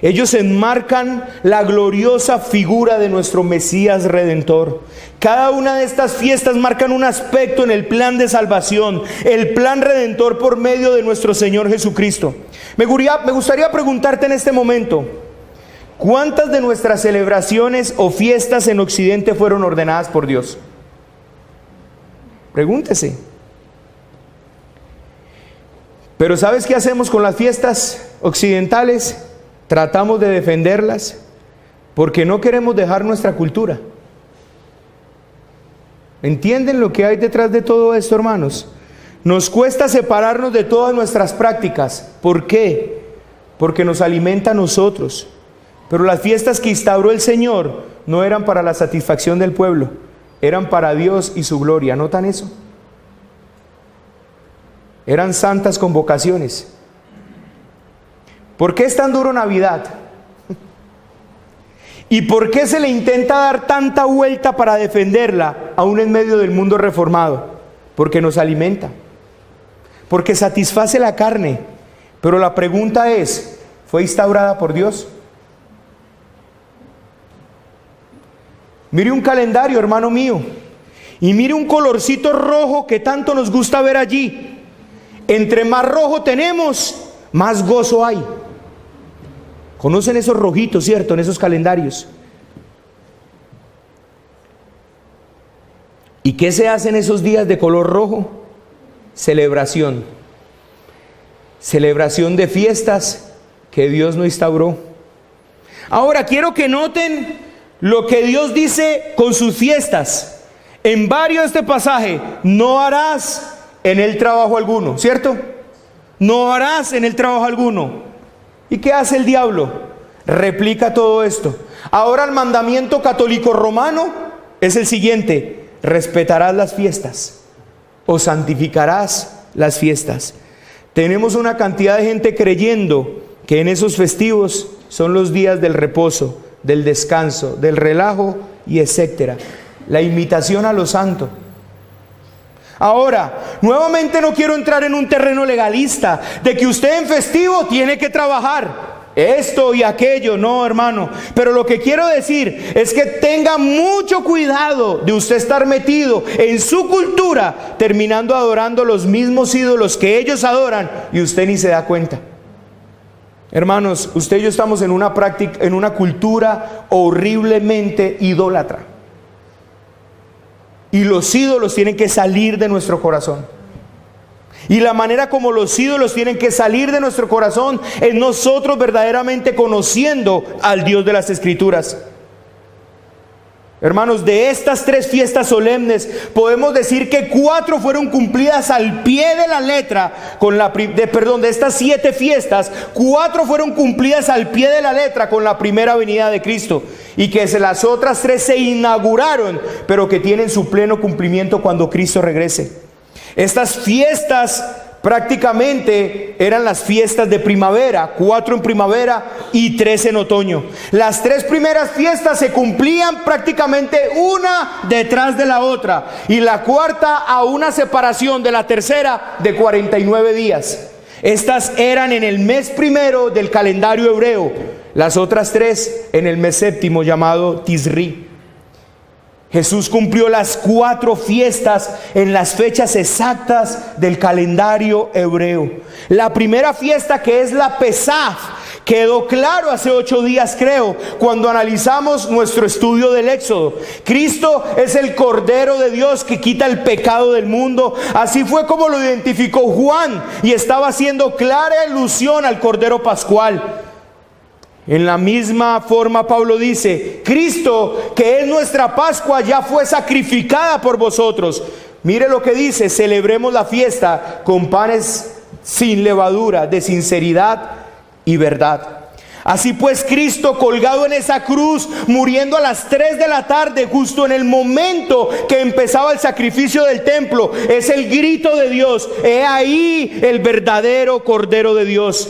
Ellos enmarcan la gloriosa figura de nuestro Mesías Redentor. Cada una de estas fiestas marcan un aspecto en el plan de salvación, el plan redentor por medio de nuestro Señor Jesucristo. Me gustaría preguntarte en este momento: ¿cuántas de nuestras celebraciones o fiestas en Occidente fueron ordenadas por Dios? Pregúntese. Pero ¿sabes qué hacemos con las fiestas occidentales? Tratamos de defenderlas porque no queremos dejar nuestra cultura. ¿Entienden lo que hay detrás de todo esto, hermanos? Nos cuesta separarnos de todas nuestras prácticas. ¿Por qué? Porque nos alimenta a nosotros. Pero las fiestas que instauró el Señor no eran para la satisfacción del pueblo, eran para Dios y su gloria. ¿Notan eso? Eran santas convocaciones. ¿Por qué es tan duro Navidad? ¿Y por qué se le intenta dar tanta vuelta para defenderla, aún en medio del mundo reformado? Porque nos alimenta, porque satisface la carne. Pero la pregunta es: ¿fue instaurada por Dios? Mire un calendario, hermano mío, y mire un colorcito rojo que tanto nos gusta ver allí. Entre más rojo tenemos, más gozo hay. ¿Conocen esos rojitos, cierto? En esos calendarios. ¿Y qué se hace en esos días de color rojo? Celebración. Celebración de fiestas que Dios no instauró. Ahora quiero que noten lo que Dios dice con sus fiestas. En varios de este pasaje: no harás en él trabajo alguno, ¿cierto? No harás en él trabajo alguno. ¿Y qué hace el diablo? Replica todo esto. Ahora el mandamiento católico romano es el siguiente: respetarás las fiestas o santificarás las fiestas. Tenemos una cantidad de gente creyendo que en esos festivos son los días del reposo, del descanso, del relajo y etcétera. La imitación a lo santo. Ahora, nuevamente no quiero entrar en un terreno legalista de que usted en festivo tiene que trabajar. esto y aquello. No, hermano. Pero lo que quiero decir es que tenga mucho cuidado de usted estar metido en su cultura, terminando adorando los mismos ídolos que ellos adoran y usted ni se da cuenta. Hermanos, usted y yo estamos en una práctica, en una cultura horriblemente idólatra. Y los ídolos tienen que salir de nuestro corazón. Y la manera como los ídolos tienen que salir de nuestro corazón es nosotros verdaderamente conociendo al Dios de las Escrituras. Hermanos, de estas 3 fiestas solemnes podemos decir que 4 fueron cumplidas al pie de la letra de estas 7 fiestas, 4 fueron cumplidas al pie de la letra con la primera venida de Cristo, y que las otras 3 se inauguraron, pero que tienen su pleno cumplimiento cuando Cristo regrese. Estas fiestas prácticamente eran las fiestas de primavera, 4 en primavera y 3 en otoño. Las 3 primeras fiestas se cumplían prácticamente una detrás de la otra, y la cuarta a una separación de la tercera de 49 días. Estas eran en el mes primero del calendario hebreo, las otras 3 en el mes séptimo llamado Tisri. Jesús cumplió las 4 fiestas en las fechas exactas del calendario hebreo. La primera fiesta, que es la Pesaj, quedó claro hace 8 días, creo, cuando analizamos nuestro estudio del Éxodo. Cristo es el Cordero de Dios que quita el pecado del mundo. Así fue como lo identificó Juan, y estaba haciendo clara alusión al Cordero Pascual. En la misma forma Pablo dice: Cristo, que es nuestra Pascua, ya fue sacrificada por vosotros. Mire lo que dice: celebremos la fiesta con panes sin levadura, de sinceridad y verdad. Así pues, Cristo colgado en esa cruz, muriendo a las 3 de la tarde, justo en el momento que empezaba el sacrificio del templo, es el grito de Dios: he ahí el verdadero Cordero de Dios.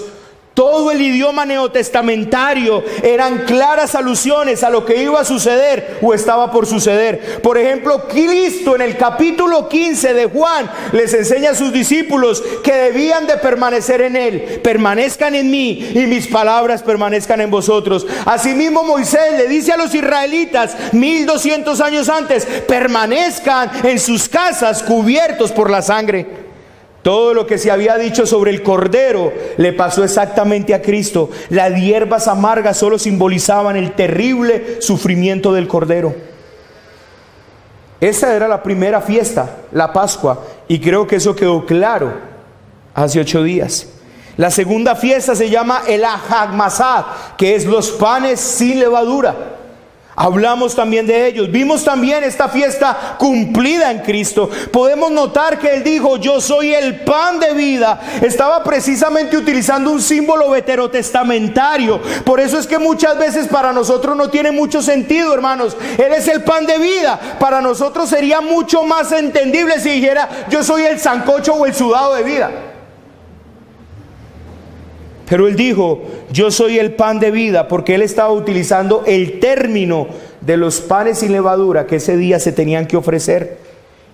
Todo el idioma neotestamentario eran claras alusiones a lo que iba a suceder o estaba por suceder. Por ejemplo, Cristo en el capítulo 15 de Juan les enseña a sus discípulos que debían de permanecer en Él. Permanezcan en mí y mis palabras permanezcan en vosotros. Asimismo, Moisés le dice a los israelitas 1200 años antes: permanezcan en sus casas cubiertos por la sangre. Todo lo que se había dicho sobre el Cordero le pasó exactamente a Cristo. Las hierbas amargas solo simbolizaban el terrible sufrimiento del Cordero. Esa era la primera fiesta, la Pascua, y creo que eso quedó claro hace 8 días. La segunda fiesta se llama el Hag Masad, que es los panes sin levadura. Hablamos también de ellos. Vimos también esta fiesta cumplida en Cristo. Podemos notar que Él dijo: yo soy el pan de vida. Estaba precisamente utilizando un símbolo veterotestamentario. Por eso es que muchas veces para nosotros no tiene mucho sentido, hermanos. Él es el pan de vida. Para nosotros sería mucho más entendible si dijera: yo soy el sancocho o el sudado de vida. Pero Él dijo: yo soy el pan de vida, porque Él estaba utilizando el término de los panes sin levadura que ese día se tenían que ofrecer.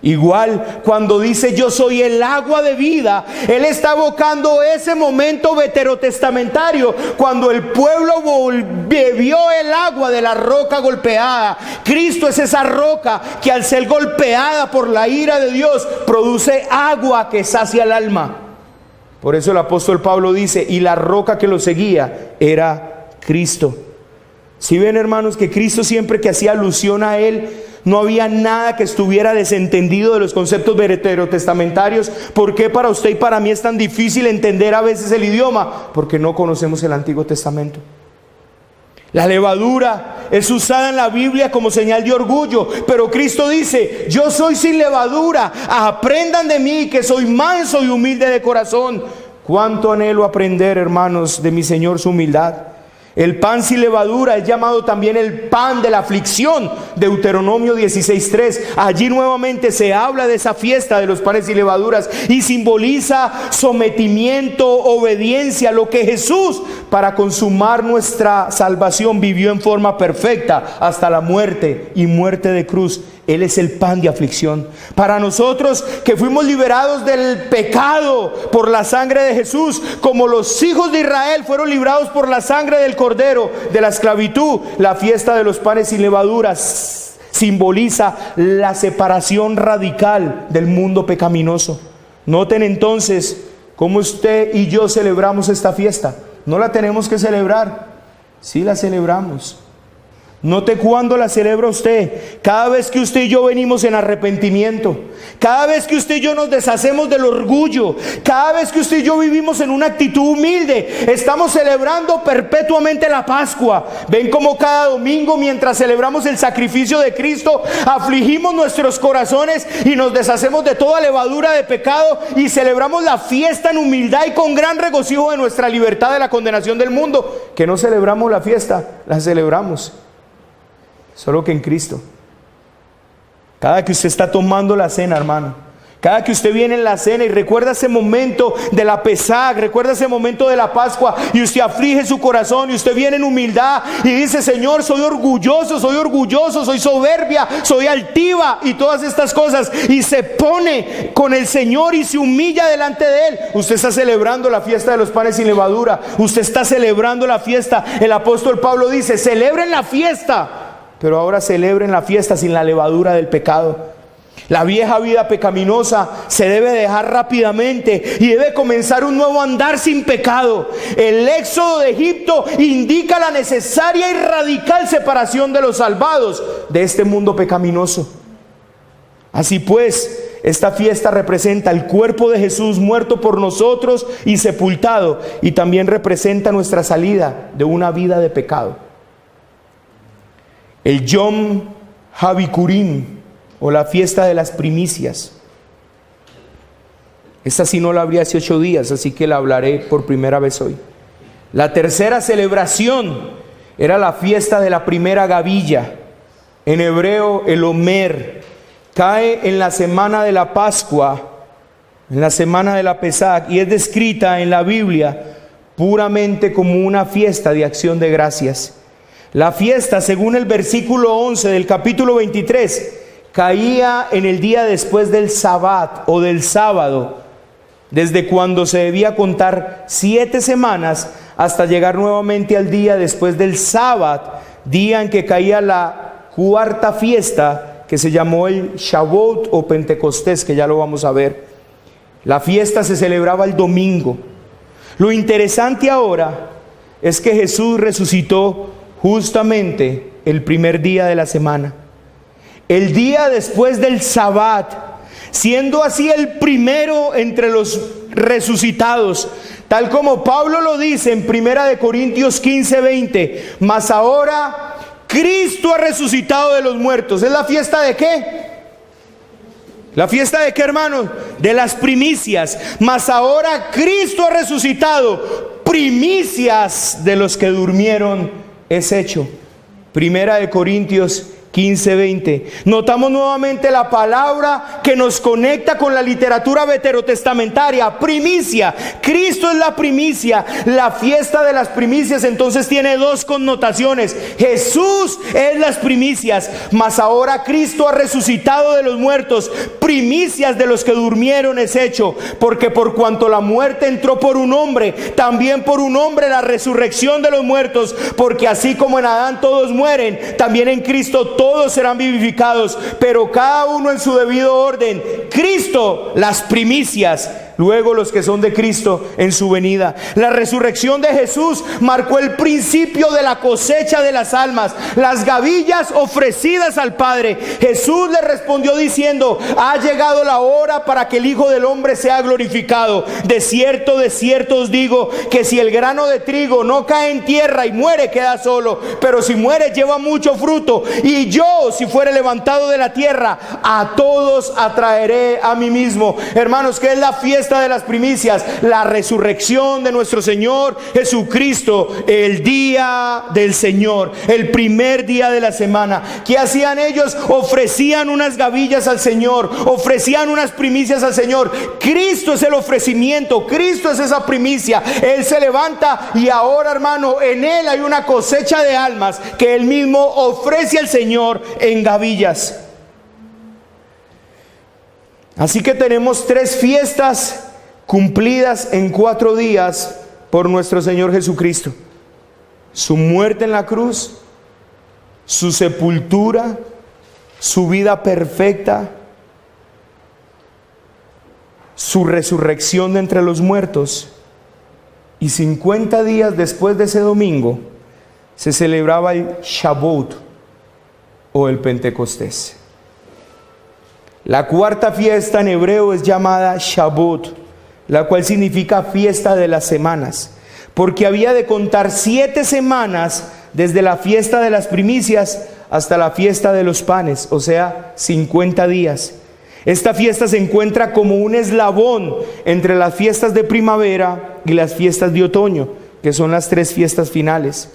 Igual, cuando dice yo soy el agua de vida, Él está evocando ese momento veterotestamentario, cuando el pueblo bebió el agua de la roca golpeada. Cristo es esa roca que, al ser golpeada por la ira de Dios, produce agua que sacia el alma. Por eso el apóstol Pablo dice: y la roca que lo seguía era Cristo. Si ven, hermanos, que Cristo, siempre que hacía alusión a Él, no había nada que estuviera desentendido de los conceptos veterotestamentarios. ¿Por qué para usted y para mí es tan difícil entender a veces el idioma? Porque no conocemos el Antiguo Testamento. La levadura es usada en la Biblia como señal de orgullo, pero Cristo dice: yo soy sin levadura, aprendan de mí, que soy manso y humilde de corazón. Cuánto anhelo aprender, hermanos, de mi Señor su humildad. El pan sin levadura es llamado también el pan de la aflicción, Deuteronomio 16:3. Allí nuevamente se habla de esa fiesta de los panes sin levaduras y simboliza sometimiento, obediencia, lo que Jesús, para consumar nuestra salvación, vivió en forma perfecta hasta la muerte y muerte de cruz. Él es el pan de aflicción. Para nosotros que fuimos liberados del pecado por la sangre de Jesús, como los hijos de Israel fueron librados por la sangre del Cordero de la esclavitud, la fiesta de los panes sin levaduras simboliza la separación radical del mundo pecaminoso. Noten entonces cómo usted y yo celebramos esta fiesta. No la tenemos que celebrar, sí la celebramos. Note cuándo la celebra usted. Cada vez que usted y yo venimos en arrepentimiento, cada vez que usted y yo nos deshacemos del orgullo, cada vez que usted y yo vivimos en una actitud humilde, estamos celebrando perpetuamente la Pascua. Ven como cada domingo, mientras celebramos el sacrificio de Cristo, afligimos nuestros corazones y nos deshacemos de toda levadura de pecado y celebramos la fiesta en humildad y con gran regocijo de nuestra libertad de la condenación del mundo. Que no celebramos la fiesta, la celebramos, solo que en Cristo. Cada que usted está tomando la cena, hermano, cada que usted viene en la cena y recuerda ese momento de la Pesaj, recuerda ese momento de la Pascua, y usted aflige su corazón y usted viene en humildad y dice: Señor, soy orgulloso, soy soberbia, soy altiva y todas estas cosas, y se pone con el Señor y se humilla delante de Él. Usted está celebrando la fiesta de los panes sin levadura. Usted está celebrando la fiesta. El apóstol Pablo dice: celebren la fiesta, pero ahora celebren la fiesta sin la levadura del pecado. La vieja vida pecaminosa se debe dejar rápidamente y debe comenzar un nuevo andar sin pecado. El éxodo de Egipto indica la necesaria y radical separación de los salvados de este mundo pecaminoso. Así pues, esta fiesta representa el cuerpo de Jesús muerto por nosotros y sepultado, y también representa nuestra salida de una vida de pecado. El Yom HaBikurim, o la fiesta de las primicias. Esta sí no la abrí hace 8 días, así que la hablaré por primera vez hoy. La tercera celebración era la fiesta de la primera gavilla, en hebreo el Omer. Cae en la semana de la Pascua, en la semana de la Pesaj, y es descrita en la Biblia puramente como una fiesta de acción de gracias. La fiesta, según el versículo 11 del capítulo 23, caía en el día después del Sabbat o del sábado, desde cuando se debía contar 7 semanas hasta llegar nuevamente al día después del Sabbat, día en que caía la cuarta fiesta, que se llamó el Shavuot o Pentecostés, que ya lo vamos a ver. La fiesta se celebraba el domingo. Lo interesante ahora es que Jesús resucitó justamente el primer día de la semana, el día después del Sabbat, siendo así el primero entre los resucitados, tal como Pablo lo dice en 1 Corintios 15:20. Mas ahora Cristo ha resucitado de los muertos. ¿Es la fiesta de qué? ¿La fiesta de qué, hermanos? De las primicias. Mas ahora Cristo ha resucitado, primicias de los que durmieron es hecho. 1 Corintios 15:20. Notamos nuevamente la palabra que nos conecta con la literatura veterotestamentaria: primicia. Cristo es la primicia. La fiesta de las primicias entonces tiene 2 connotaciones. Jesús es las primicias, mas ahora Cristo ha resucitado de los muertos, primicias de los que durmieron es hecho. Porque por cuanto la muerte entró por un hombre, también por un hombre la resurrección de los muertos. Porque así como en Adán todos mueren, también en Cristo todos serán vivificados, pero cada uno en su debido orden. Cristo las primicias, luego los que son de Cristo en su venida. La resurrección de Jesús marcó el principio de la cosecha de las almas, las gavillas ofrecidas al Padre. Jesús le respondió diciendo: ha llegado la hora para que el Hijo del Hombre sea glorificado. De cierto os digo que si el grano de trigo no cae en tierra y muere, queda solo, pero si muere lleva mucho fruto. Y yo, si fuere levantado de la tierra, a todos atraeré a mí mismo. Hermanos, ¿qué es la fiesta fiesta de las primicias, la resurrección de nuestro Señor Jesucristo, el día del Señor, el primer día de la semana. ¿Qué hacían ellos? Ofrecían unas gavillas al Señor, ofrecían unas primicias al Señor. Cristo es el ofrecimiento, Cristo es esa primicia. Él se levanta y ahora, hermano, en Él hay una cosecha de almas que Él mismo ofrece al Señor en gavillas. Así que tenemos 3 fiestas cumplidas en 4 días por nuestro Señor Jesucristo: su muerte en la cruz, su sepultura, su vida perfecta, su resurrección de entre los muertos. Y 50 días después de ese domingo se celebraba el Shavuot o el Pentecostés. La cuarta fiesta en hebreo es llamada Shavuot, la cual significa fiesta de las semanas, porque había de contar 7 semanas desde la fiesta de las primicias hasta la fiesta de los panes, o sea, 50 días. Esta fiesta se encuentra como un eslabón entre las fiestas de primavera y las fiestas de otoño, que son las 3 fiestas finales.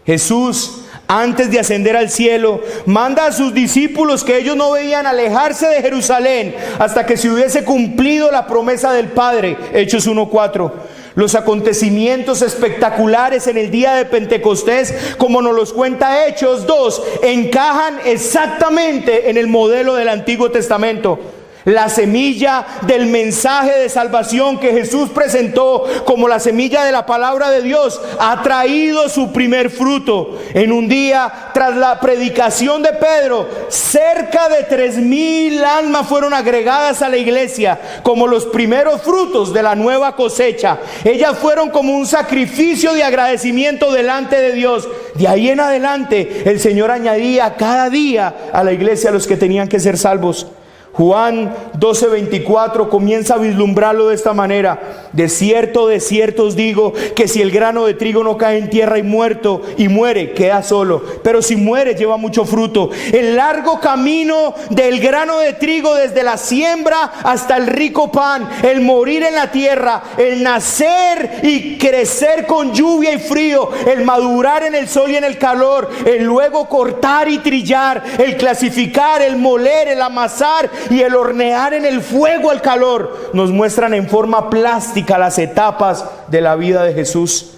Jesús, antes de ascender al cielo, manda a sus discípulos que ellos no veían alejarse de Jerusalén hasta que se hubiese cumplido la promesa del Padre. Hechos 1:4. Los acontecimientos espectaculares en el día de Pentecostés, como nos los cuenta Hechos 2, encajan exactamente en el modelo del Antiguo Testamento. La semilla del mensaje de salvación que Jesús presentó como la semilla de la palabra de Dios ha traído su primer fruto. En un día, tras la predicación de Pedro, cerca de 3,000 almas fueron agregadas a la iglesia como los primeros frutos de la nueva cosecha. Ellas fueron como un sacrificio de agradecimiento delante de Dios. De ahí en adelante, el Señor añadía cada día a la iglesia a los que tenían que ser salvos. Juan 12:24 comienza a vislumbrarlo de esta manera: de cierto os digo, que si el grano de trigo no cae en tierra y muere, queda solo, pero si muere, lleva mucho fruto. El largo camino del grano de trigo, desde la siembra hasta el rico pan, el morir en la tierra, el nacer y crecer con lluvia y frío, el madurar en el sol y en el calor, el luego cortar y trillar, el clasificar, el moler, el amasar y el hornear en el fuego al calor, nos muestran en forma plástica las etapas de la vida de Jesús,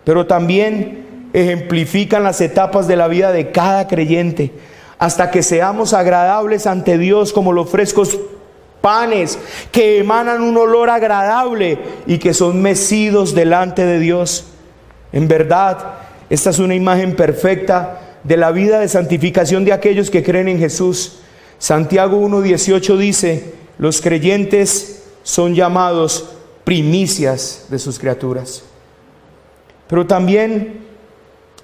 pero también ejemplifican las etapas de la vida de cada creyente, hasta que seamos agradables ante Dios como los frescos panes que emanan un olor agradable y que son mecidos delante de Dios. En verdad, esta es una imagen perfecta de la vida de santificación de aquellos que creen en Jesús. Santiago 1:18 dice: los creyentes son llamados primicias de sus criaturas. Pero también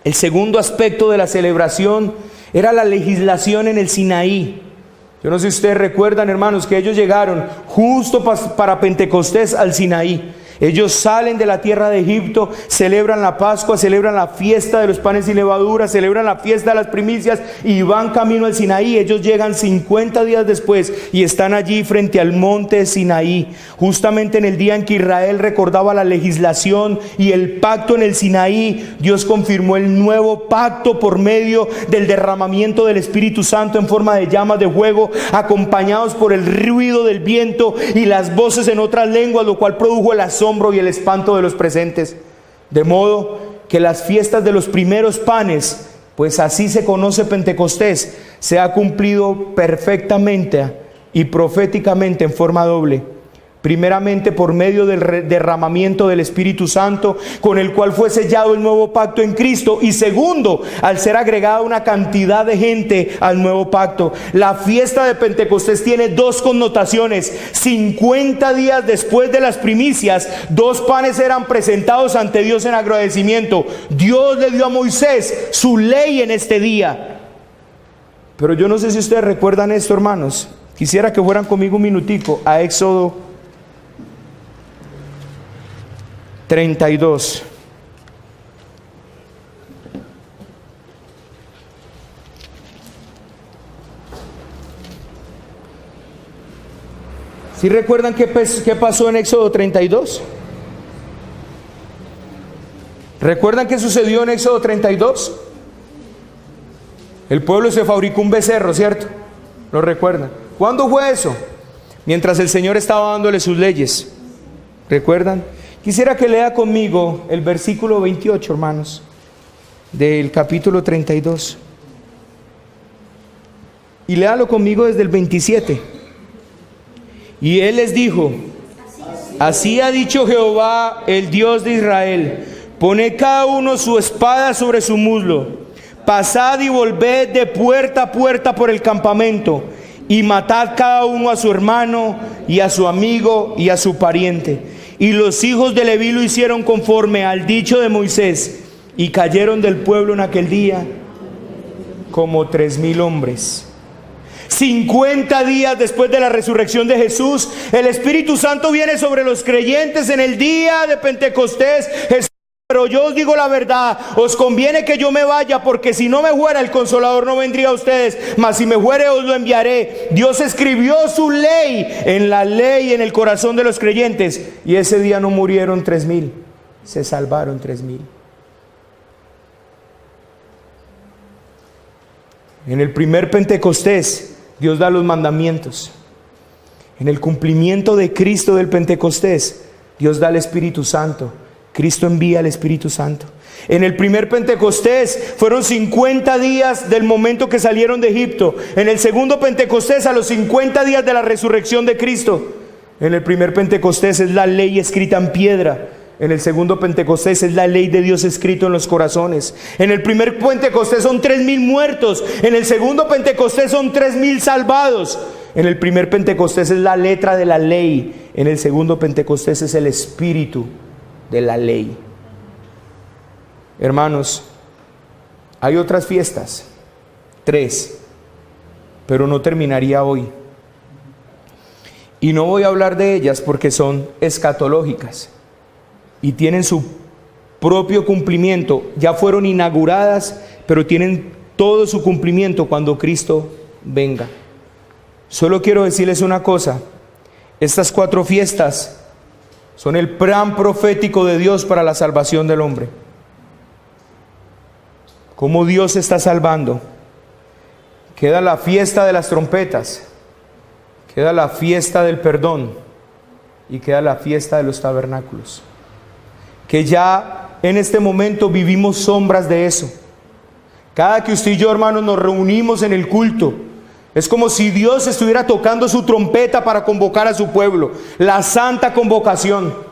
el segundo aspecto de la celebración era la legislación en el Sinaí. Yo no sé si ustedes recuerdan, hermanos, que ellos llegaron justo para Pentecostés al Sinaí. Ellos salen de la tierra de Egipto, celebran la Pascua, celebran la fiesta de los panes y levaduras, celebran la fiesta de las primicias y van camino al Sinaí. Ellos llegan 50 días después y están allí frente al monte Sinaí, justamente en el día en que Israel recordaba la legislación y el pacto en el Sinaí. Dios confirmó el nuevo pacto por medio del derramamiento del Espíritu Santo en forma de llamas de fuego, acompañados por el ruido del viento y las voces en otras lenguas, lo cual produjo el asombro y el espanto de los presentes. De modo que las fiestas de los primeros panes, pues así se conoce Pentecostés, se ha cumplido perfectamente y proféticamente en forma doble. Primeramente por medio del derramamiento del Espíritu Santo, con el cual fue sellado el nuevo pacto en Cristo, y segundo, al ser agregada una cantidad de gente al nuevo pacto. La fiesta de Pentecostés tiene 2 connotaciones. 50 días después de las primicias, 2 panes eran presentados ante Dios en agradecimiento. Dios le dio a Moisés su ley en este día. Pero yo no sé si ustedes recuerdan esto, hermanos. Quisiera que fueran conmigo un minutico a Éxodo 32. ¿Sí recuerdan qué pasó en Éxodo 32? ¿Recuerdan qué sucedió en Éxodo 32? El pueblo se fabricó un becerro, ¿cierto? ¿Lo recuerdan? ¿Cuándo fue eso? Mientras el Señor estaba dándole sus leyes. ¿Recuerdan? Quisiera que lea conmigo el versículo 28, hermanos, del capítulo 32. Y léalo conmigo desde el 27. Y él les dijo: así ha dicho Jehová, el Dios de Israel: poned cada uno su espada sobre su muslo, pasad y volved de puerta a puerta por el campamento, y matad cada uno a su hermano, y a su amigo, y a su pariente. Y los hijos de Leví lo hicieron conforme al dicho de Moisés, y cayeron del pueblo en aquel día como 3,000 hombres. 50 días después de la resurrección de Jesús, el Espíritu Santo viene sobre los creyentes en el día de Pentecostés. Pero yo os digo la verdad, os conviene que yo me vaya, porque si no me fuera, el Consolador no vendría a ustedes, mas si me fuere, os lo enviaré. Dios escribió su ley en la ley, en el corazón de los creyentes, y ese día no murieron 3,000, se salvaron 3,000. En el primer Pentecostés, Dios da los mandamientos. En el cumplimiento de Cristo del Pentecostés, Dios da el Espíritu Santo. Cristo envía el Espíritu Santo. En el primer Pentecostés fueron 50 días del momento que salieron de Egipto. En el segundo Pentecostés, a los 50 días de la resurrección de Cristo. En el primer Pentecostés es la ley escrita en piedra. En el segundo Pentecostés es la ley de Dios escrito en los corazones. En el primer Pentecostés son 3,000 muertos. En el segundo Pentecostés son 3,000 salvados. En el primer Pentecostés es la letra de la ley. En el segundo Pentecostés es el espíritu de la ley. Hermanos, hay otras fiestas, 3, pero no terminaría hoy. Y no voy a hablar de ellas porque son escatológicas y tienen su propio cumplimiento. Ya fueron inauguradas, pero tienen todo su cumplimiento cuando Cristo venga. Solo quiero decirles una cosa: estas 4 fiestas son el plan profético de Dios para la salvación del hombre. ¿Cómo Dios está salvando? Queda la fiesta de las trompetas, queda la fiesta del perdón y queda la fiesta de los tabernáculos, que ya en este momento vivimos sombras de eso. Cada que usted y yo, hermanos, nos reunimos en el culto, es como si Dios estuviera tocando su trompeta para convocar a su pueblo, la santa convocación.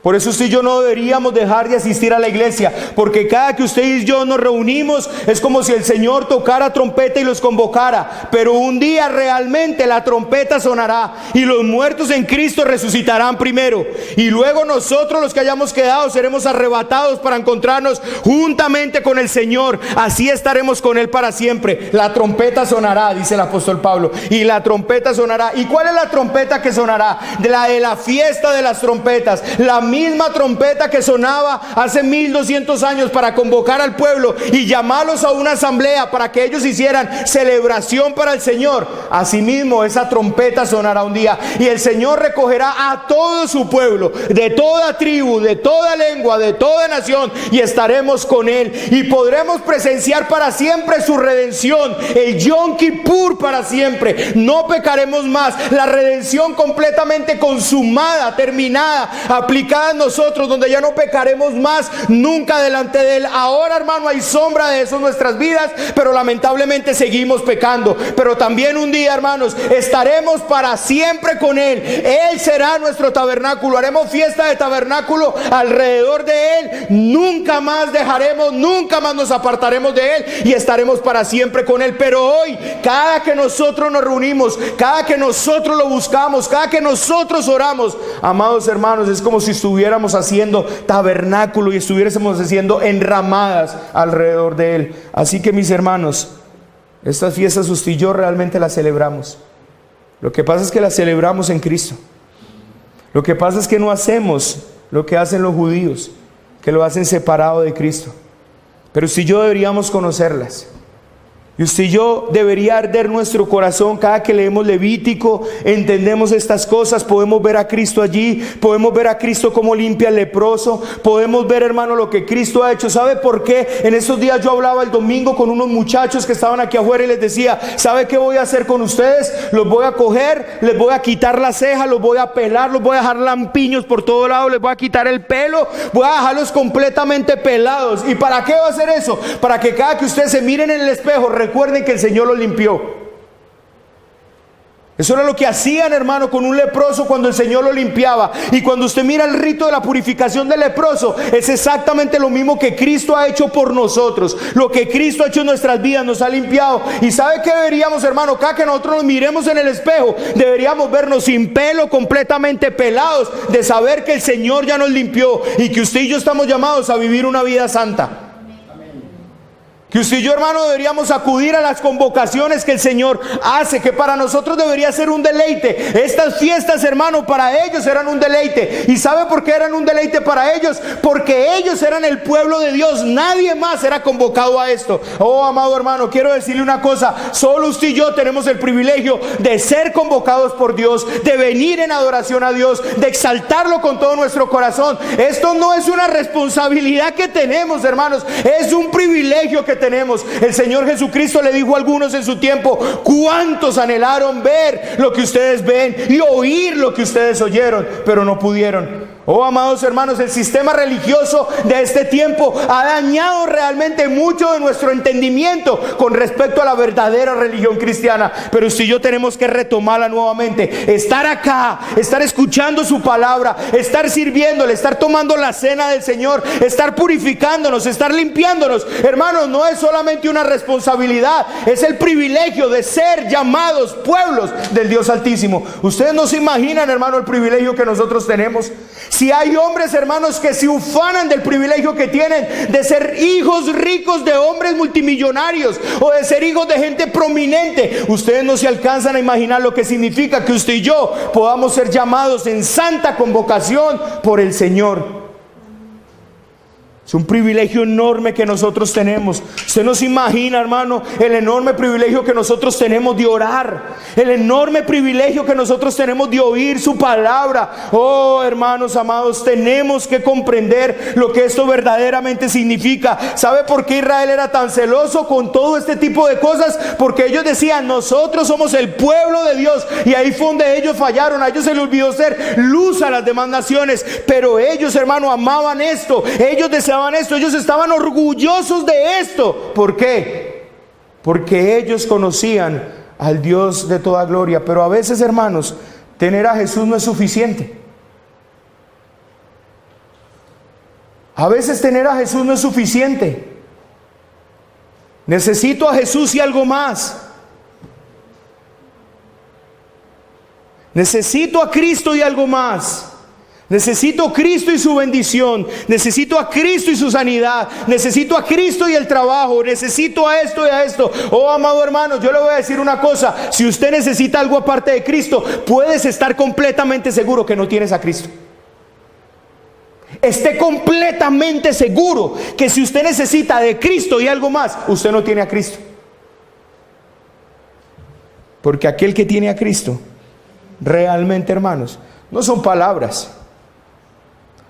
Por eso usted y yo no deberíamos dejar de asistir a la iglesia, porque cada que usted y yo nos reunimos es como si el Señor tocara trompeta y los convocara. Pero un día realmente la trompeta sonará y los muertos en Cristo resucitarán primero, y luego nosotros, los que hayamos quedado, seremos arrebatados para encontrarnos juntamente con el Señor. Así estaremos con Él para siempre. La trompeta sonará, dice el apóstol Pablo, y la trompeta sonará. ¿Y cuál es la trompeta que sonará? De la fiesta de las trompetas, la misma trompeta que sonaba hace 1200 años para convocar al pueblo y llamarlos a una asamblea para que ellos hicieran celebración para el Señor. Asimismo, esa trompeta sonará un día, y el Señor recogerá a todo su pueblo, de toda tribu, de toda lengua, de toda nación, y estaremos con Él, y podremos presenciar para siempre su redención, el Yom Kippur para siempre. No pecaremos más, la redención completamente consumada, terminada, aplicada en nosotros, donde ya no pecaremos más nunca delante de Él. Ahora, hermano, hay sombra de eso en nuestras vidas, pero lamentablemente seguimos pecando. Pero también un día, hermanos, estaremos para siempre con Él. Él será nuestro tabernáculo. Haremos fiesta de tabernáculo alrededor de Él. Nunca más dejaremos, nunca más nos apartaremos de Él, y estaremos para siempre con Él. Pero hoy, cada que nosotros nos reunimos, cada que nosotros lo buscamos, cada que nosotros oramos, amados hermanos, es como si estuviéramos haciendo tabernáculo y estuviésemos haciendo enramadas alrededor de Él. Así que, mis hermanos, estas fiestas usted y yo realmente las celebramos. Lo que pasa es que las celebramos en Cristo. Lo que pasa es que no hacemos lo que hacen los judíos, que lo hacen separado de Cristo. Pero usted y yo deberíamos conocerlas. Y usted y yo debería arder nuestro corazón cada que leemos Levítico, entendemos estas cosas, podemos ver a Cristo allí, podemos ver a Cristo como limpia al leproso, podemos ver, hermano, lo que Cristo ha hecho. ¿Sabe por qué? En estos días yo hablaba el domingo con unos muchachos que estaban aquí afuera y les decía, ¿sabe qué voy a hacer con ustedes? Los voy a coger, les voy a quitar las cejas, los voy a pelar, los voy a dejar lampiños por todo lado, les voy a quitar el pelo, voy a dejarlos completamente pelados. ¿Y para qué va a hacer eso? Para que cada que ustedes se miren en el espejo, recuerden que el Señor los limpió. Eso era lo que hacían, hermano, con un leproso cuando el Señor lo limpiaba. Y cuando usted mira el rito de la purificación del leproso, es exactamente lo mismo que Cristo ha hecho por nosotros. Lo que Cristo ha hecho en nuestras vidas, nos ha limpiado. Y ¿sabe qué deberíamos, hermano? Cada que nosotros nos miremos en el espejo, deberíamos vernos sin pelo, completamente pelados, de saber que el Señor ya nos limpió y que usted y yo estamos llamados a vivir una vida santa. Que usted y yo, hermano, deberíamos acudir a las convocaciones que el Señor hace, que para nosotros debería ser un deleite. Estas fiestas, hermano, para ellos eran un deleite. ¿Y sabe por qué eran un deleite para ellos? Porque ellos eran el pueblo de Dios. Nadie más era convocado a esto. Oh, amado hermano, quiero decirle una cosa. Solo usted y yo tenemos el privilegio de ser convocados por Dios, de venir en adoración a Dios, de exaltarlo con todo nuestro corazón. Esto no es una responsabilidad que tenemos, hermanos. Es un privilegio que tenemos. El Señor Jesucristo le dijo a algunos en su tiempo: ¿cuántos anhelaron ver lo que ustedes ven y oír lo que ustedes oyeron, pero no pudieron? Oh, amados hermanos, el sistema religioso de este tiempo ha dañado realmente mucho de nuestro entendimiento con respecto a la verdadera religión cristiana. Pero usted y yo tenemos que retomarla nuevamente, estar acá, estar escuchando su palabra, estar sirviéndole, estar tomando la cena del Señor, estar purificándonos, estar limpiándonos. Hermanos, no es solamente una responsabilidad, es el privilegio de ser llamados pueblos del Dios Altísimo. Ustedes no se imaginan, hermano, el privilegio que nosotros tenemos. Si hay hombres, hermanos, que se ufanan del privilegio que tienen de ser hijos ricos de hombres multimillonarios o de ser hijos de gente prominente, ustedes no se alcanzan a imaginar lo que significa que usted y yo podamos ser llamados en santa convocación por el Señor. Es un privilegio enorme que nosotros tenemos. Usted no se imagina, hermano, el enorme privilegio que nosotros tenemos de orar, el enorme privilegio que nosotros tenemos de oír su palabra. Oh, hermanos amados, tenemos que comprender lo que esto verdaderamente significa. ¿Sabe por qué Israel era tan celoso con todo este tipo de cosas? Porque ellos decían: nosotros somos el pueblo de Dios. Y ahí fue donde ellos fallaron. A ellos se les olvidó ser luz a las demás naciones. Pero ellos, hermano, amaban esto. Ellos deseaban esto, ellos estaban orgullosos de esto. ¿Por qué? Porque ellos conocían al Dios de toda gloria. Pero a veces, hermanos, tener a Jesús no es suficiente. A veces tener a Jesús no es suficiente. Necesito a Jesús y algo más. Necesito a Cristo y algo más. Necesito a Cristo y su bendición. Necesito a Cristo y su sanidad. Necesito a Cristo y el trabajo. Necesito a esto y a esto. Oh, amado hermano, yo le voy a decir una cosa. Si usted necesita algo aparte de Cristo, puedes estar completamente seguro que no tienes a Cristo. Esté completamente seguro que si usted necesita de Cristo y algo más, usted no tiene a Cristo. Porque aquel que tiene a Cristo, realmente, hermanos, no son palabras.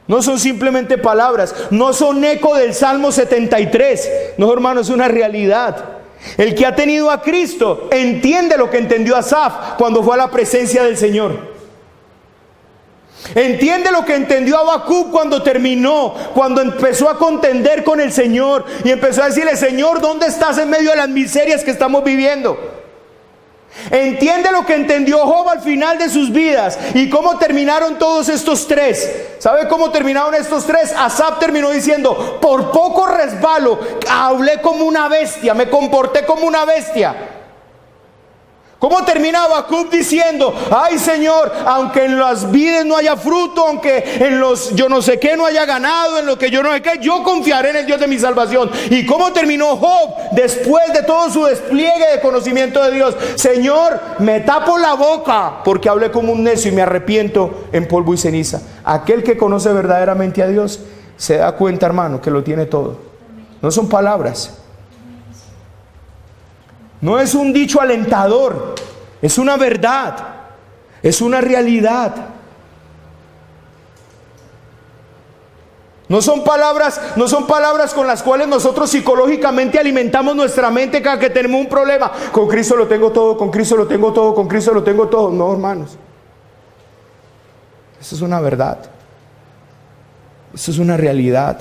No son simplemente palabras, no son eco del Salmo 73. No, hermanos, es una realidad. El que ha tenido a Cristo entiende lo que entendió Asaf cuando fue a la presencia del Señor. Entiende lo que entendió Habacuc cuando empezó a contender con el Señor y empezó a decirle: Señor, ¿dónde estás en medio de las miserias que estamos viviendo? Entiende lo que entendió Job al final de sus vidas. ¿Y cómo terminaron todos estos tres? ¿Sabe cómo terminaron estos tres? Asaf terminó diciendo: por poco resbalo, hablé como una bestia, me comporté como una bestia. ¿Cómo termina Habacuc diciendo: ay Señor, aunque en las vides no haya fruto, aunque en los yo no sé qué no haya ganado, en lo que yo no sé qué, yo confiaré en el Dios de mi salvación? ¿Y cómo terminó Job después de todo su despliegue de conocimiento de Dios? Señor, me tapo la boca porque hablé como un necio y me arrepiento en polvo y ceniza. Aquel que conoce verdaderamente a Dios se da cuenta, hermano, que lo tiene todo. No son palabras. No es un dicho alentador, es una verdad, es una realidad. No son palabras con las cuales nosotros psicológicamente alimentamos nuestra mente cada que tenemos un problema. Con Cristo lo tengo todo, con Cristo lo tengo todo, con Cristo lo tengo todo. No, hermanos. Eso es una verdad. Eso es una realidad.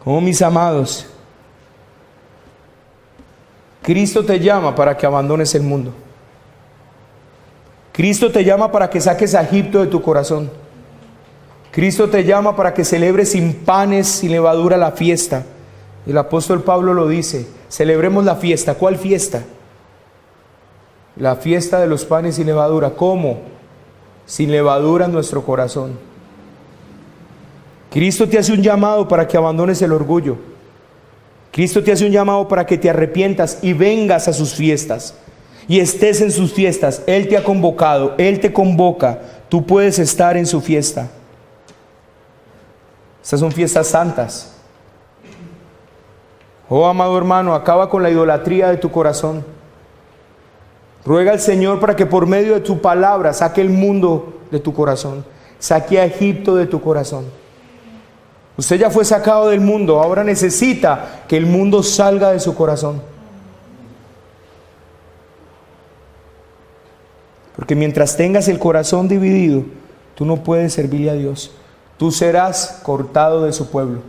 Oh, mis amados, Cristo te llama para que abandones el mundo. Cristo te llama para que saques a Egipto de tu corazón. Cristo te llama para que celebres sin panes, sin levadura la fiesta. El apóstol Pablo lo dice, celebremos la fiesta. ¿Cuál fiesta? La fiesta de los panes sin levadura. ¿Cómo? Sin levadura en nuestro corazón. Cristo te hace un llamado para que abandones el orgullo. Cristo te hace un llamado para que te arrepientas y vengas a sus fiestas y estés en sus fiestas. Él te ha convocado, Él te convoca. Tú puedes estar en su fiesta. Estas son fiestas santas. Oh, amado hermano, acaba con la idolatría de tu corazón. Ruega al Señor para que por medio de tu palabra saque el mundo de tu corazón, saque a Egipto de tu corazón. Usted ya fue sacado del mundo, ahora necesita que el mundo salga de su corazón. Porque mientras tengas el corazón dividido, tú no puedes servirle a Dios. Tú serás cortado de su pueblo.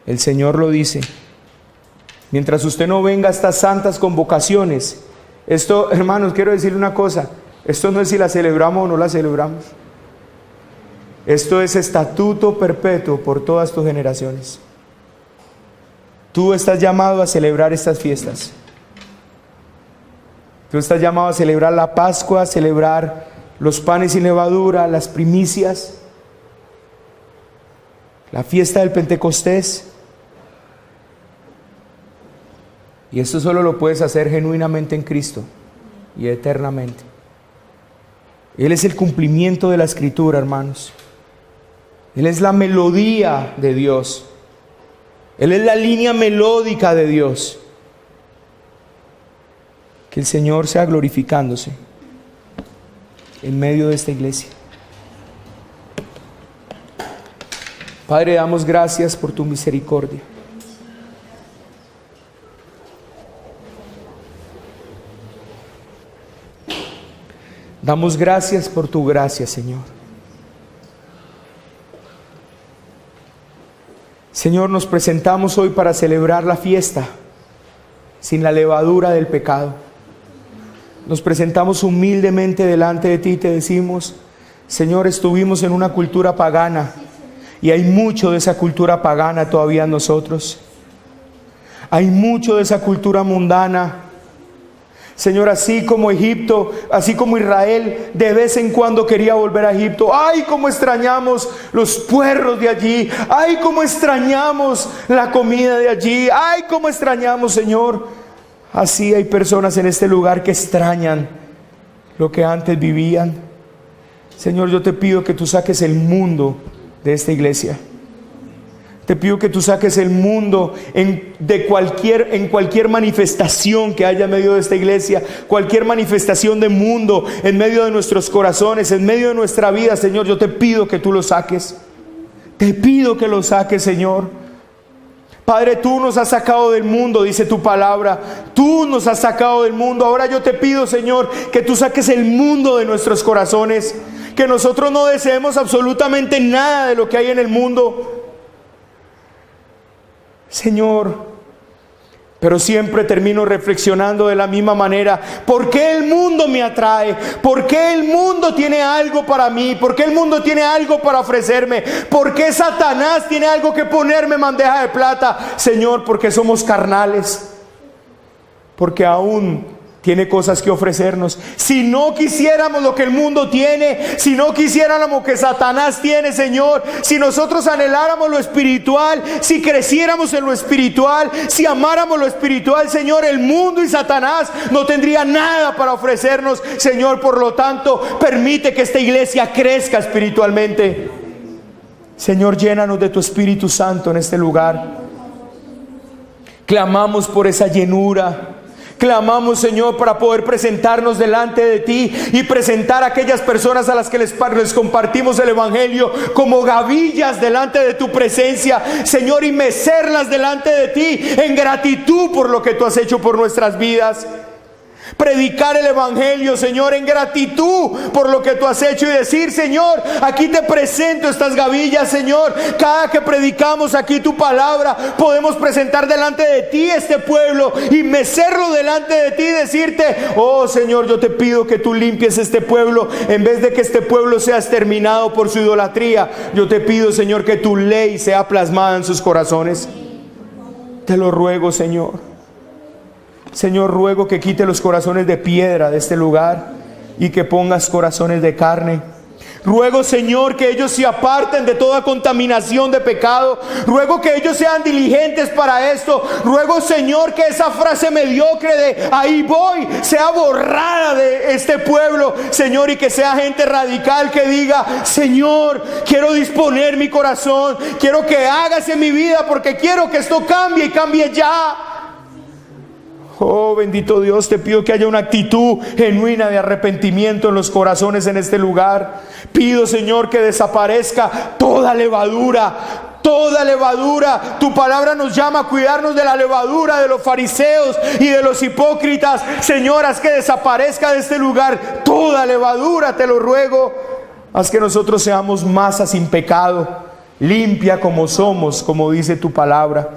El Señor lo dice. Mientras usted no venga a estas santas convocaciones, esto, hermanos, quiero decirle una cosa, esto no es si la celebramos o no la celebramos. Esto es estatuto perpetuo por todas tus generaciones. Tú estás llamado a celebrar estas fiestas. Tú estás llamado a celebrar la Pascua, a celebrar los panes sin levadura, las primicias, la fiesta del Pentecostés. Y esto solo lo puedes hacer genuinamente en Cristo y eternamente. Él es el cumplimiento de la Escritura, hermanos. Él es la melodía de Dios. Él es la línea melódica de Dios. Que el Señor sea glorificándose en medio de esta iglesia. Padre, damos gracias por tu misericordia. Damos gracias por tu gracia, Señor. Señor, nos presentamos hoy para celebrar la fiesta sin la levadura del pecado. Nos presentamos humildemente delante de ti y te decimos, Señor, estuvimos en una cultura pagana y hay mucho de esa cultura pagana todavía en nosotros. Hay mucho de esa cultura mundana. Señor, así como Egipto, así como Israel de vez en cuando quería volver a Egipto. ¡Ay, cómo extrañamos los puerros de allí! ¡Ay, cómo extrañamos la comida de allí! ¡Ay, cómo extrañamos, Señor! Así hay personas en este lugar que extrañan lo que antes vivían. Señor, yo te pido que tú saques el mundo de esta iglesia. Te pido que tú saques el mundo en cualquier manifestación que haya en medio de esta iglesia, cualquier manifestación de mundo en medio de nuestros corazones, en medio de nuestra vida, Señor. Yo te pido que tú lo saques. Te pido que lo saques, Señor. Padre, tú nos has sacado del mundo, dice tu palabra. Tú nos has sacado del mundo. Ahora yo te pido, Señor, que tú saques el mundo de nuestros corazones. Que nosotros no deseemos absolutamente nada de lo que hay en el mundo, Señor. Pero siempre termino reflexionando de la misma manera. ¿Por qué el mundo me atrae? ¿Por qué el mundo tiene algo para mí? ¿Por qué el mundo tiene algo para ofrecerme? ¿Por qué Satanás tiene algo que ponerme en bandeja de plata? Señor, porque somos carnales. Porque aún tiene cosas que ofrecernos. Si no quisiéramos lo que el mundo tiene, si no quisiéramos lo que Satanás tiene, Señor, si nosotros anheláramos lo espiritual, si creciéramos en lo espiritual, si amáramos lo espiritual, Señor, el mundo y Satanás no tendría nada para ofrecernos, Señor. Por lo tanto, permite que esta iglesia crezca espiritualmente. Señor, llénanos de tu Espíritu Santo en este lugar. Clamamos por esa llenura. Clamamos, Señor, para poder presentarnos delante de ti y presentar a aquellas personas a las que les compartimos el Evangelio como gavillas delante de tu presencia, Señor, y mecerlas delante de ti en gratitud por lo que tú has hecho por nuestras vidas. Predicar el Evangelio, Señor, en gratitud por lo que tú has hecho y decir: Señor, aquí te presento estas gavillas, Señor. Cada que predicamos aquí tu palabra, podemos presentar delante de ti este pueblo y mecerlo delante de ti y decirte: oh Señor, yo te pido que tú limpies este pueblo. En vez de que este pueblo sea exterminado por su idolatría, yo te pido, Señor, que tu ley sea plasmada en sus corazones. Te lo ruego, Señor. Señor, ruego que quite los corazones de piedra de este lugar y que pongas corazones de carne. Ruego, Señor, que ellos se aparten de toda contaminación de pecado. Ruego que ellos sean diligentes para esto. Ruego, Señor, que esa frase mediocre de ahí voy sea borrada de este pueblo, Señor, y que sea gente radical que diga: Señor, quiero disponer mi corazón, quiero que hagas en mi vida, porque quiero que esto cambie y cambie ya. Oh, bendito Dios, te pido que haya una actitud genuina de arrepentimiento en los corazones en este lugar. Pido, Señor, que desaparezca toda levadura. Toda levadura. Tu palabra nos llama a cuidarnos de la levadura de los fariseos y de los hipócritas. Señor, haz que desaparezca de este lugar toda levadura, te lo ruego. Haz que nosotros seamos masa sin pecado, limpia como somos, como dice tu palabra.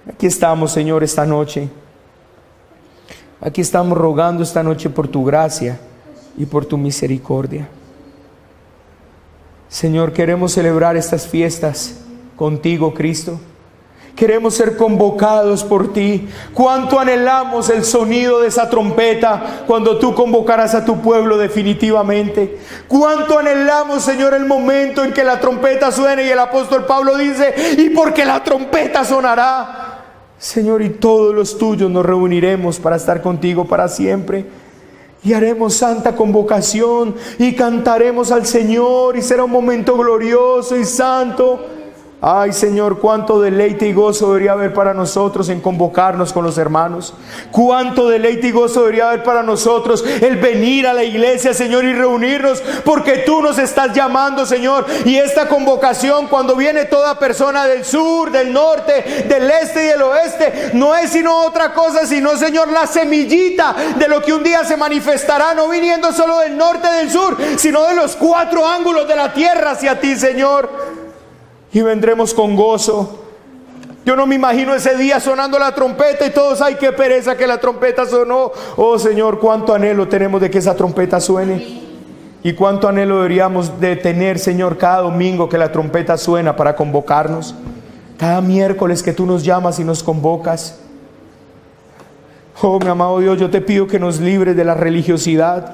Aquí estamos, Señor, esta noche. Aquí estamos rogando esta noche por tu gracia y por tu misericordia. Señor, queremos celebrar estas fiestas contigo, Cristo. Queremos ser convocados por ti. Cuánto anhelamos el sonido de esa trompeta cuando tú convocarás a tu pueblo definitivamente. Cuánto anhelamos, Señor, el momento en que la trompeta suene. Y el apóstol Pablo dice: y porque la trompeta sonará, Señor, y todos los tuyos nos reuniremos para estar contigo para siempre. Y haremos santa convocación y cantaremos al Señor, y será un momento glorioso y santo. Ay, Señor, cuánto deleite y gozo debería haber para nosotros en convocarnos con los hermanos. Cuánto deleite y gozo debería haber para nosotros el venir a la iglesia, Señor, y reunirnos, porque tú nos estás llamando, Señor. Y esta convocación, cuando viene toda persona del sur, del norte, del este y del oeste, no es sino otra cosa, sino, Señor, la semillita de lo que un día se manifestará, no viniendo solo del norte, del sur, sino de los cuatro ángulos de la tierra hacia ti, Señor. Y vendremos con gozo. Yo no me imagino ese día sonando la trompeta y todos: ay, qué pereza que la trompeta sonó. Oh, Señor, cuánto anhelo tenemos de que esa trompeta suene. Y cuánto anhelo deberíamos de tener, Señor, cada domingo que la trompeta suena para convocarnos. Cada miércoles que tú nos llamas y nos convocas. Oh, mi amado Dios, yo te pido que nos libres de la religiosidad.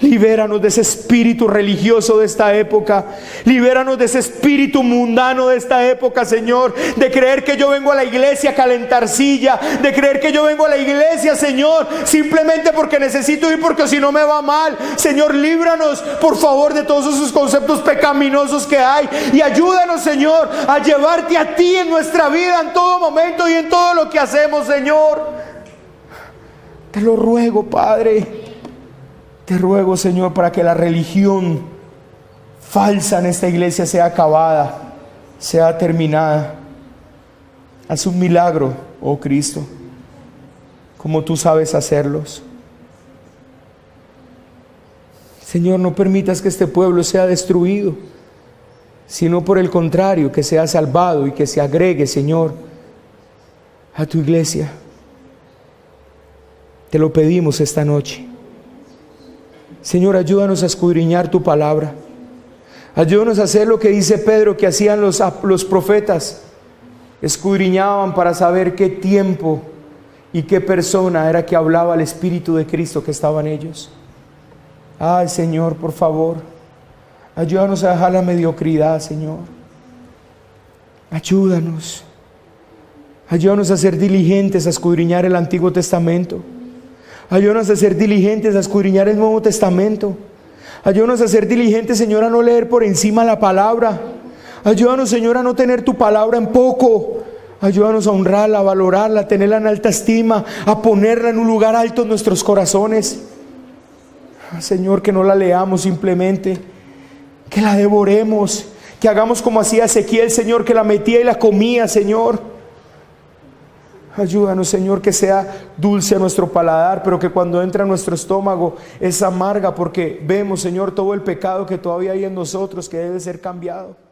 Libéranos de ese espíritu religioso de esta época. Libéranos de ese espíritu mundano de esta época, Señor. De creer que yo vengo a la iglesia a calentar silla. De creer que yo vengo a la iglesia, Señor, simplemente porque necesito ir, porque si no me va mal. Señor, líbranos, por favor, de todos esos conceptos pecaminosos que hay. Y ayúdanos, Señor, a llevarte a ti en nuestra vida, en todo momento y en todo lo que hacemos, Señor. Te lo ruego, Padre. Te ruego, Señor, para que la religión falsa en esta iglesia sea acabada, sea terminada. Haz un milagro, oh Cristo, como tú sabes hacerlos. Señor, no permitas que este pueblo sea destruido, sino por el contrario, que sea salvado y que se agregue, Señor, a tu iglesia. Te lo pedimos esta noche. Señor, ayúdanos a escudriñar tu palabra. Ayúdanos a hacer lo que dice Pedro que hacían los profetas. Escudriñaban para saber qué tiempo y qué persona era que hablaba el Espíritu de Cristo que estaba en ellos. Ay, Señor, por favor, ayúdanos a dejar la mediocridad, Señor. Ayúdanos. Ayúdanos a ser diligentes a escudriñar el Antiguo Testamento. Ayúdanos a ser diligentes a escudriñar el Nuevo Testamento. Ayúdanos a ser diligentes, Señor, a no leer por encima la palabra. Ayúdanos, Señor, a no tener tu palabra en poco. Ayúdanos a honrarla, a valorarla, a tenerla en alta estima, a ponerla en un lugar alto en nuestros corazones. Señor, que no la leamos simplemente, que la devoremos, que hagamos como hacía Ezequiel, Señor, que la metía y la comía, Señor. Ayúdanos, Señor, que sea dulce a nuestro paladar, pero que cuando entra a nuestro estómago es amarga, porque vemos, Señor, todo el pecado que todavía hay en nosotros que debe ser cambiado.